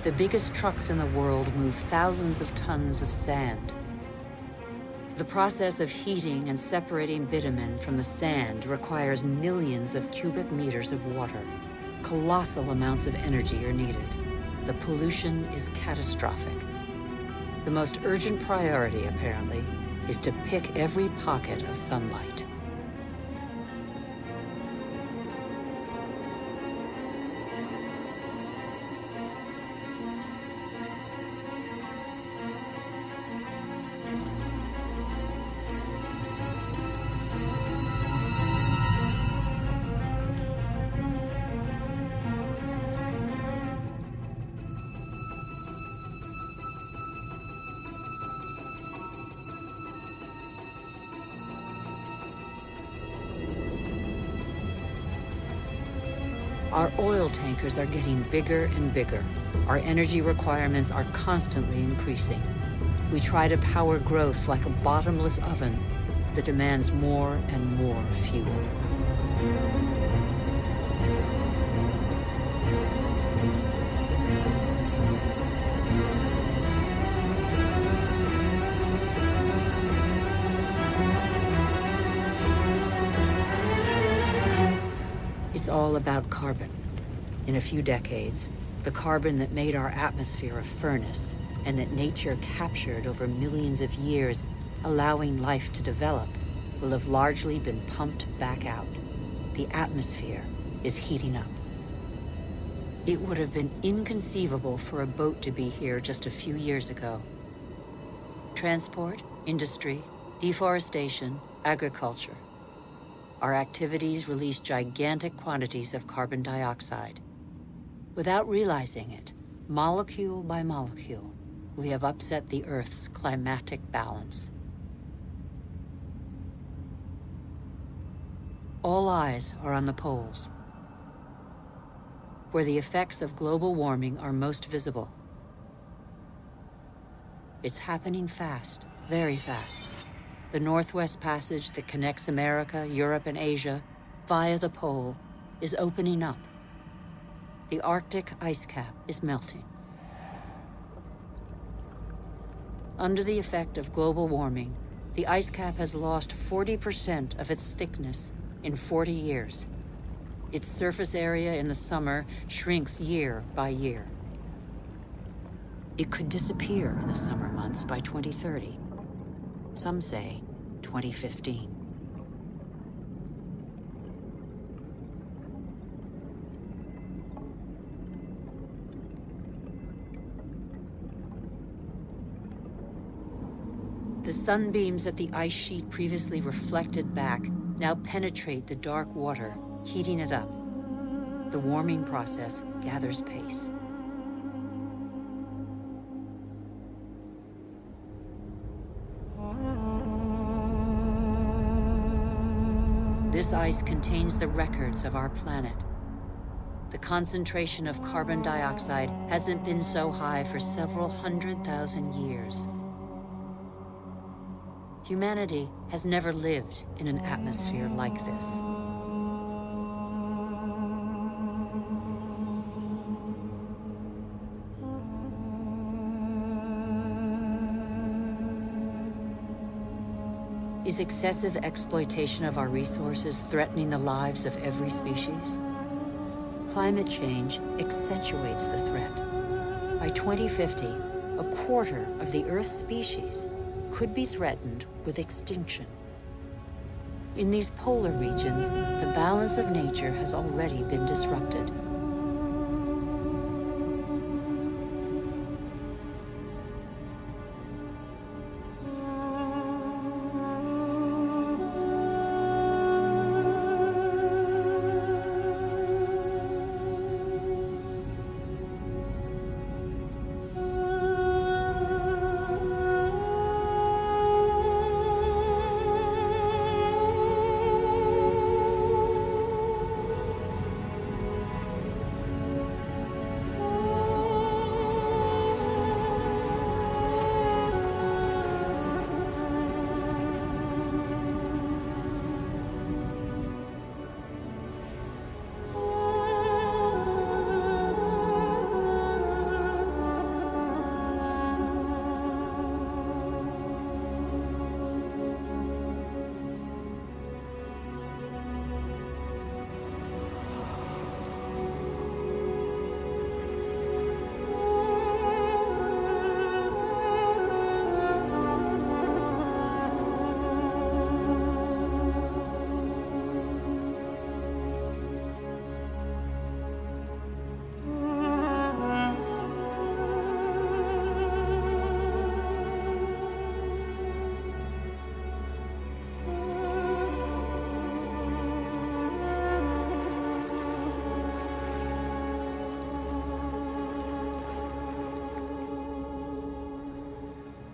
The biggest trucks in the world move thousands of tons of sand. The process of heating and separating bitumen from the sand requires millions of cubic meters of water. Colossal amounts of energy are needed. The pollution is catastrophic. The most urgent priority, apparently, is to pick every pocket of sunlight. Our oil tankers are getting bigger and bigger. Our energy requirements are constantly increasing. We try to power growth like a bottomless oven that demands more and more fuel. It's all about carbon. In a few decades, the carbon that made our atmosphere a furnace and that nature captured over millions of years, allowing life to develop, will have largely been pumped back out. The atmosphere is heating up. It would have been inconceivable for a boat to be here just a few years ago. Transport, industry, deforestation, agriculture. Our activities release gigantic quantities of carbon dioxide. Without realizing it, molecule by molecule, we have upset the Earth's climatic balance. All eyes are on the poles, where the effects of global warming are most visible. It's happening fast, very fast. The Northwest Passage that connects America, Europe, and Asia via the pole is opening up. The Arctic ice cap is melting. Under the effect of global warming, the ice cap has lost 40% of its thickness in 40 years. Its surface area in the summer shrinks year by year. It could disappear in the summer months by 2030. Some say 2015. The sunbeams that the ice sheet previously reflected back now penetrate the dark water, heating it up. The warming process gathers pace. This ice contains the records of our planet. The concentration of carbon dioxide hasn't been so high for several 100,000 years. Humanity has never lived in an atmosphere like this. Is excessive exploitation of our resources threatening the lives of every species? Climate change accentuates the threat. By 2050, a quarter of the Earth's species could be threatened with extinction. In these polar regions, the balance of nature has already been disrupted.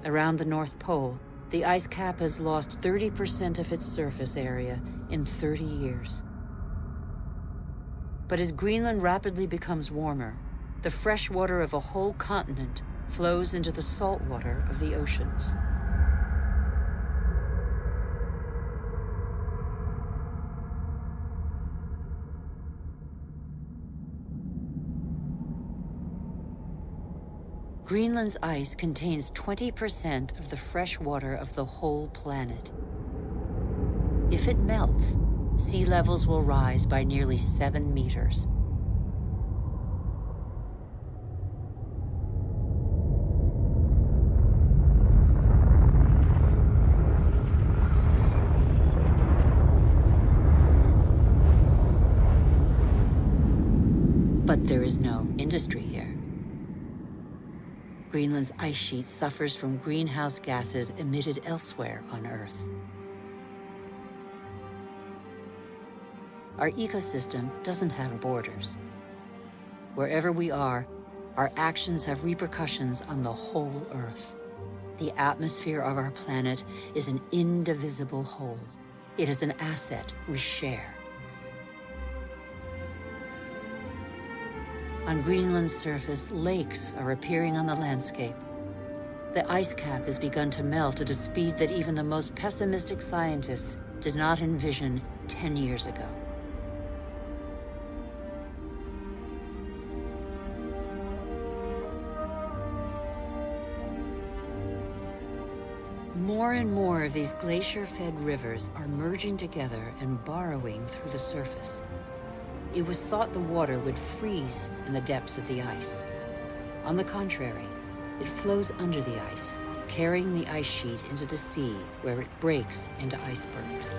Around the North Pole, the ice cap has lost 30% of its surface area in 30 years. But as Greenland rapidly becomes warmer, the fresh water of a whole continent flows into the salt water of the oceans. Greenland's ice contains 20% of the fresh water of the whole planet. If it melts, sea levels will rise by nearly 7 meters. But there is no industry here. Greenland's ice sheet suffers from greenhouse gases emitted elsewhere on Earth. Our ecosystem doesn't have borders. Wherever we are, our actions have repercussions on the whole Earth. The atmosphere of our planet is an indivisible whole. It is an asset we share. On Greenland's surface, lakes are appearing on the landscape. The ice cap has begun to melt at a speed that even the most pessimistic scientists did not envision 10 years ago. More and more of these glacier-fed rivers are merging together and burrowing through the surface. It was thought the water would freeze in the depths of the ice. On the contrary, it flows under the ice, carrying the ice sheet into the sea, where it breaks into icebergs.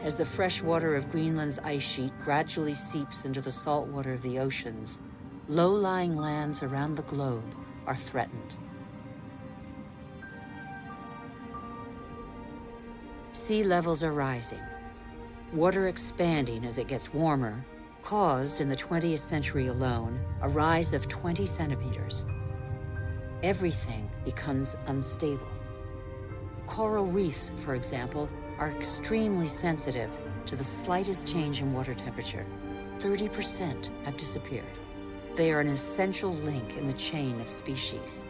As the fresh water of Greenland's ice sheet gradually seeps into the salt water of the oceans, low-lying lands around the globe are threatened. Sea levels are rising, water expanding as it gets warmer, caused in the 20th century alone a rise of 20 centimeters. Everything becomes unstable. Coral reefs, for example, are extremely sensitive to the slightest change in water temperature. 30% have disappeared. They are an essential link in the chain of species.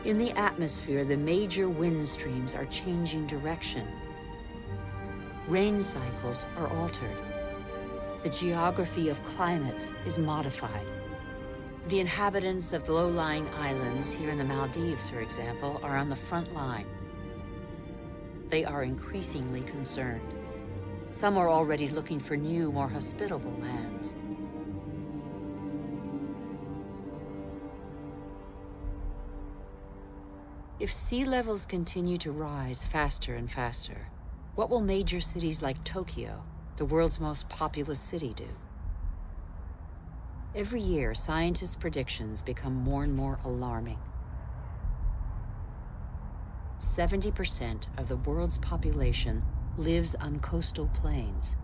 In the atmosphere, the major wind streams are changing direction. Rain cycles are altered. The geography of climates is modified. The inhabitants of the low-lying islands here in the Maldives, for example, are on the front line. They are increasingly concerned. Some are already looking for new, more hospitable lands. If sea levels continue to rise faster and faster, what will major cities like Tokyo, the world's most populous city, do? Every year, scientists' predictions become more and more alarming. 70% of the world's population lives on coastal plains.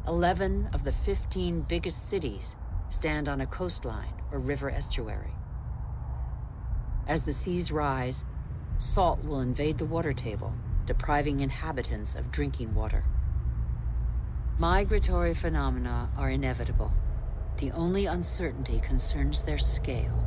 11 of the 15 biggest cities stand on a coastline or river estuary. As the seas rise, salt will invade the water table, depriving inhabitants of drinking water. Migratory phenomena are inevitable. The only uncertainty concerns their scale.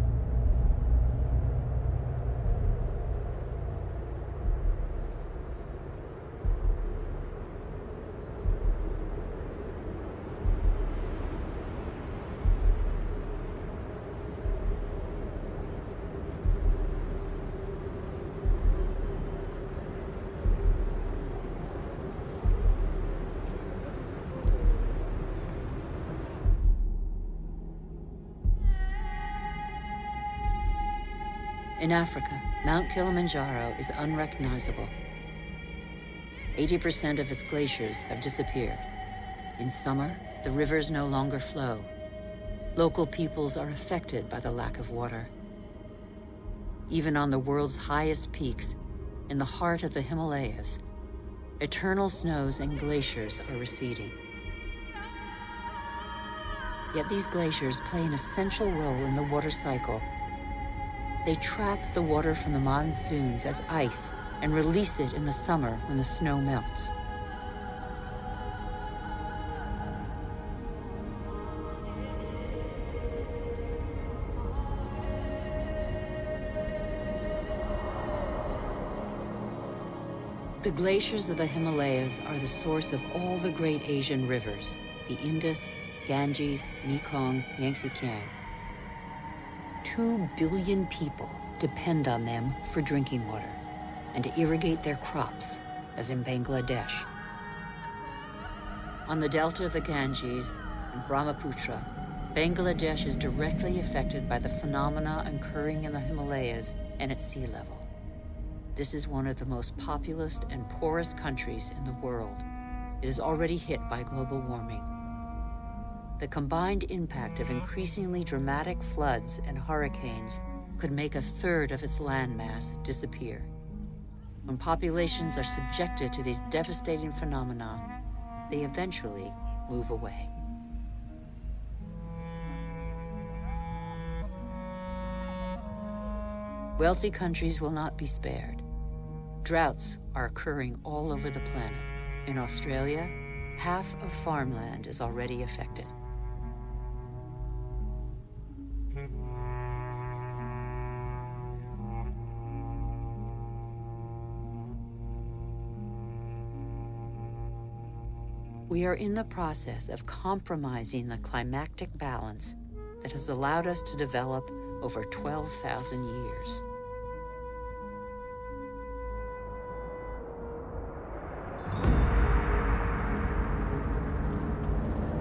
In Africa, Mount Kilimanjaro is unrecognizable. 80% of its glaciers have disappeared. In summer, the rivers no longer flow. Local peoples are affected by the lack of water. Even on the world's highest peaks, in the heart of the Himalayas, eternal snows and glaciers are receding. Yet these glaciers play an essential role in the water cycle. They trap the water from the monsoons as ice and release it in the summer when the snow melts. The glaciers of the Himalayas are the source of all the great Asian rivers, the Indus, Ganges, Mekong, Yangtze-Kiang. 2 billion people depend on them for drinking water and to irrigate their crops, as in Bangladesh. On the delta of the Ganges and Brahmaputra, Bangladesh is directly affected by the phenomena occurring in the Himalayas and at sea level. This is one of the most populous and poorest countries in the world. It is already hit by global warming. The combined impact of increasingly dramatic floods and hurricanes could make a third of its landmass disappear. When populations are subjected to these devastating phenomena, they eventually move away. Wealthy countries will not be spared. Droughts are occurring all over the planet. In Australia, half of farmland is already affected. We are in the process of compromising the climactic balance that has allowed us to develop over 12,000 years.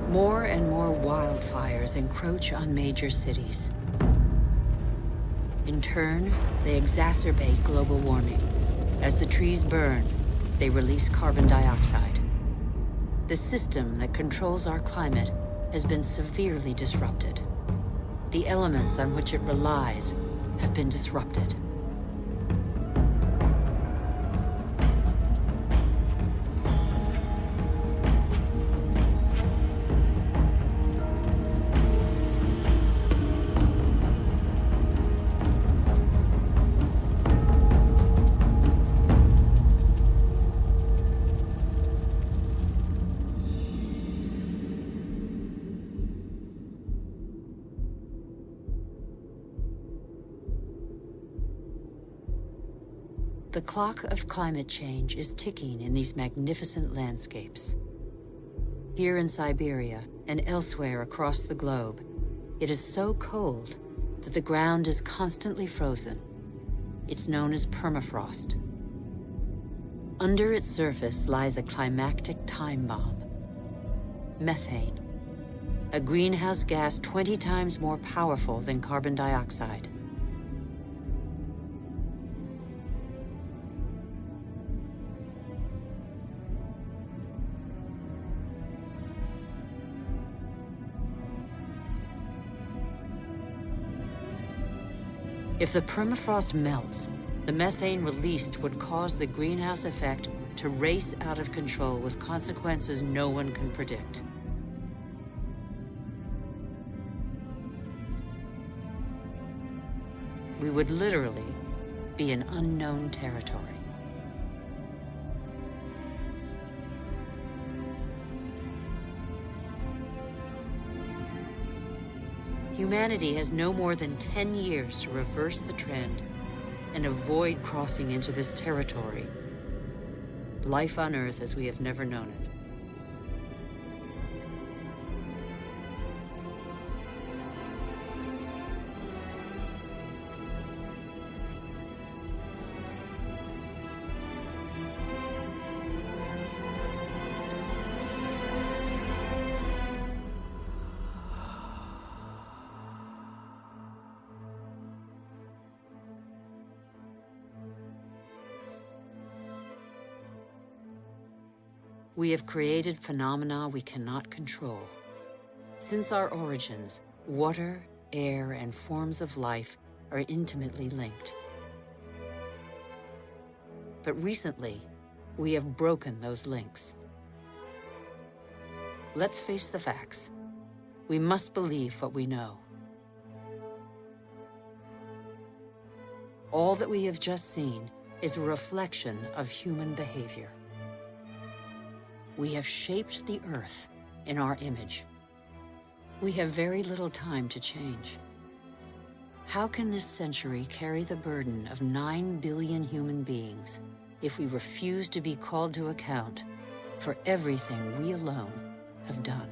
More and more wildfires encroach on major cities. In turn, they exacerbate global warming. As the trees burn, they release carbon dioxide. The system that controls our climate has been severely disrupted. The elements on which it relies have been disrupted. The clock of climate change is ticking in these magnificent landscapes. Here in Siberia and elsewhere across the globe, it is so cold that the ground is constantly frozen. It's known as permafrost. Under its surface lies a climactic time bomb: methane, a greenhouse gas 20 times more powerful than carbon dioxide. If the permafrost melts, the methane released would cause the greenhouse effect to race out of control with consequences no one can predict. We would literally be in unknown territory. Humanity has no more than 10 years to reverse the trend and avoid crossing into this territory. Life on Earth as we have never known it. We have created phenomena we cannot control. Since our origins, water, air, and forms of life are intimately linked. But recently, we have broken those links. Let's face the facts. We must believe what we know. All that we have just seen is a reflection of human behavior. We have shaped the Earth in our image. We have very little time to change. How can this century carry the burden of 9 billion human beings if we refuse to be called to account for everything we alone have done.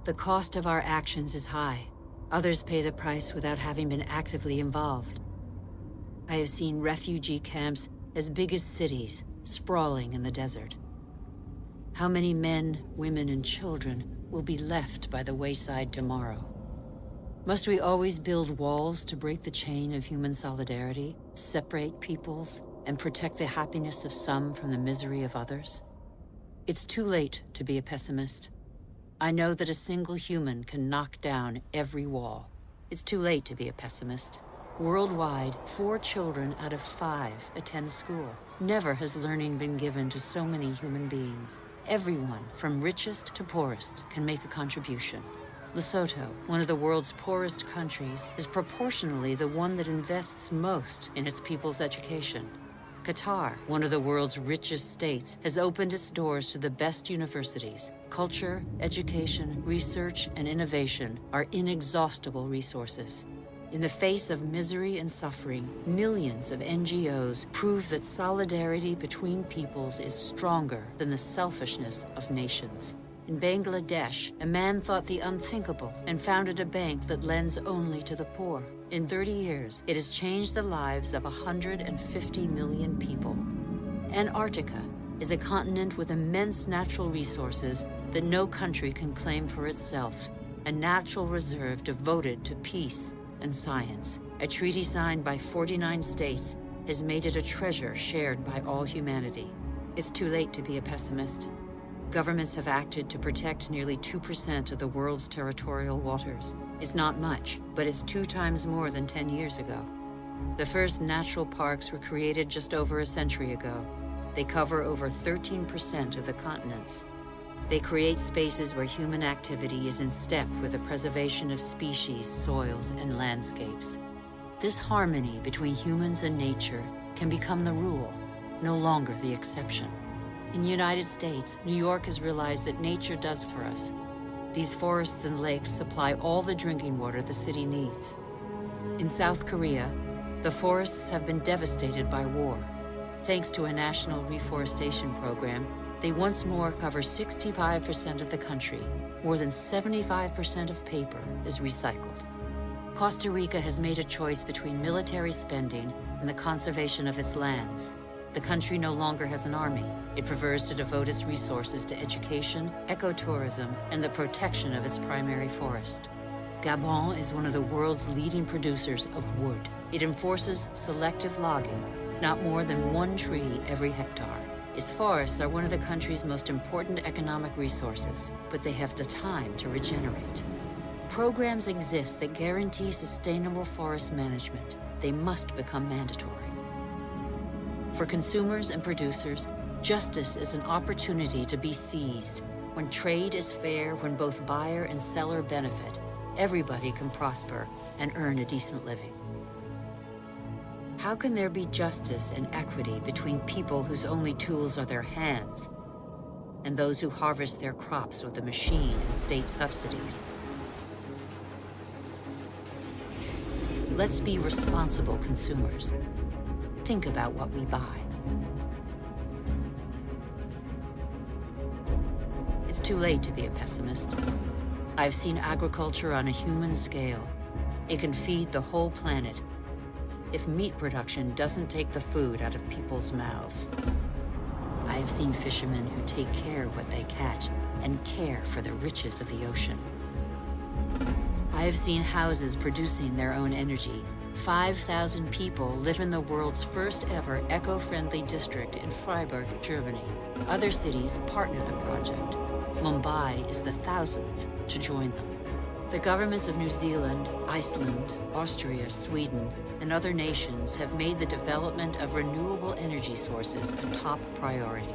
The cost of our actions is high. Others pay the price without having been actively involved. I have seen refugee camps as big as cities, sprawling in the desert. How many men, women, and children will be left by the wayside tomorrow? Must we always build walls to break the chain of human solidarity, separate peoples, and protect the happiness of some from the misery of others? It's too late to be a pessimist. I know that a single human can knock down every wall. It's too late to be a pessimist. Worldwide, 4 children out of 5 attend school. Never has learning been given to so many human beings. Everyone, from richest to poorest, can make a contribution. Lesotho, one of the world's poorest countries, is proportionally the one that invests most in its people's education. Qatar, one of the world's richest states, has opened its doors to the best universities. Culture, education, research, and innovation are inexhaustible resources. In the face of misery and suffering, millions of NGOs prove that solidarity between peoples is stronger than the selfishness of nations. In Bangladesh, a man thought the unthinkable and founded a bank that lends only to the poor. In 30 years, it has changed the lives of 150 million people. Antarctica is a continent with immense natural resources that no country can claim for itself, a natural reserve devoted to peace and science. A treaty signed by 49 states has made it a treasure shared by all humanity. It's too late to be a pessimist. Governments have acted to protect nearly 2% of the world's territorial waters. It's not much, but it's 2 times more than 10 years ago. The first natural parks were created just over a century ago. They cover over 13% of the continents. They create spaces where human activity is in step with the preservation of species, soils, and landscapes. This harmony between humans and nature can become the rule, no longer the exception. In the United States, New York has realized that nature does for us. These forests and lakes supply all the drinking water the city needs. In South Korea, the forests have been devastated by war. Thanks to a national reforestation program, they once more cover 65% of the country. More than 75% of paper is recycled. Costa Rica has made a choice between military spending and the conservation of its lands. The country no longer has an army. It prefers to devote its resources to education, ecotourism, and the protection of its primary forest. Gabon is one of the world's leading producers of wood. It enforces selective logging, not more than 1 tree every hectare. Its forests are one of the country's most important economic resources, but they have the time to regenerate. Programs exist that guarantee sustainable forest management. They must become mandatory. For consumers and producers, justice is an opportunity to be seized. When trade is fair, when both buyer and seller benefit, everybody can prosper and earn a decent living. How can there be justice and equity between people whose only tools are their hands and those who harvest their crops with a machine and state subsidies? Let's be responsible consumers. Think about what we buy. It's too late to be a pessimist. I've seen agriculture on a human scale. It can feed the whole planet if meat production doesn't take the food out of people's mouths. I have seen fishermen who take care of what they catch and care for the riches of the ocean. I have seen houses producing their own energy. 5,000 people live in the world's first ever eco-friendly district in Freiburg, Germany. Other cities partner the project. Mumbai is the 1,000th to join them. The governments of New Zealand, Iceland, Austria, Sweden, and other nations have made the development of renewable energy sources a top priority.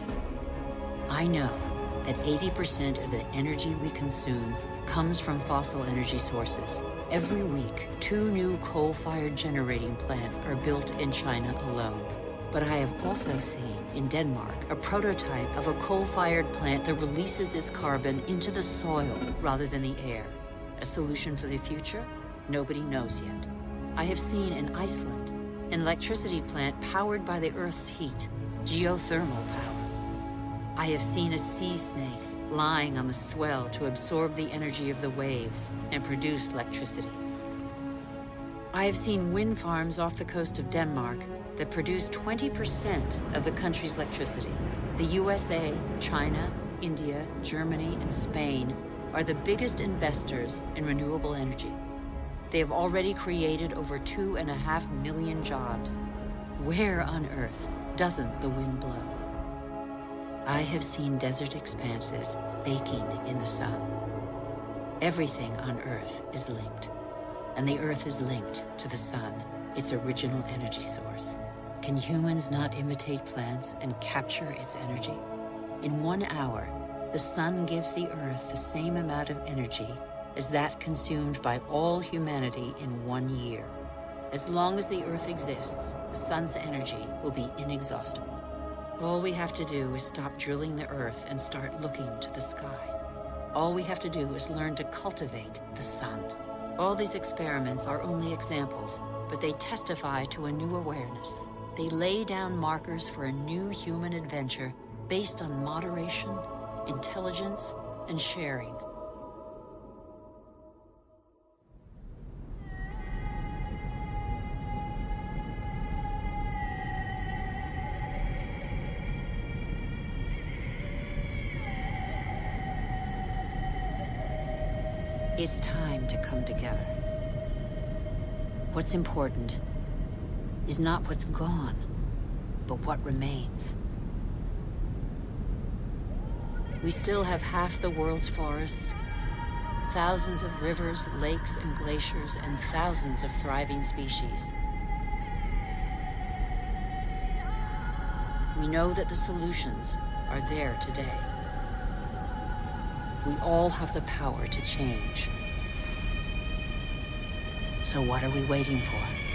I know that 80% of the energy we consume comes from fossil energy sources. Every week, 2 new coal-fired generating plants are built in China alone. But I have also seen, in Denmark, a prototype of a coal-fired plant that releases its carbon into the soil rather than the air. A solution for the future? Nobody knows yet. I have seen in Iceland an electricity plant powered by the Earth's heat, geothermal power. I have seen a sea snake lying on the swell to absorb the energy of the waves and produce electricity. I have seen wind farms off the coast of Denmark that produce 20% of the country's electricity. The USA, China, India, Germany, and Spain are the biggest investors in renewable energy. They have already created over 2.5 million jobs. Where on earth doesn't the wind blow? I have seen desert expanses baking in the sun. Everything on Earth is linked, and the Earth is linked to the sun, its original energy source. Can humans not imitate plants and capture its energy? In 1 hour, the sun gives the Earth the same amount of energy as that consumed by all humanity in 1 year. As long as the Earth exists, the sun's energy will be inexhaustible. All we have to do is stop drilling the Earth and start looking to the sky. All we have to do is learn to cultivate the sun. All these experiments are only examples, but they testify to a new awareness. They lay down markers for a new human adventure based on moderation, intelligence, and sharing. It's time to come together. What's important is not what's gone, but what remains. We still have half the world's forests, thousands of rivers, lakes, and glaciers, and thousands of thriving species. We know that the solutions are there today. We all have the power to change. So what are we waiting for?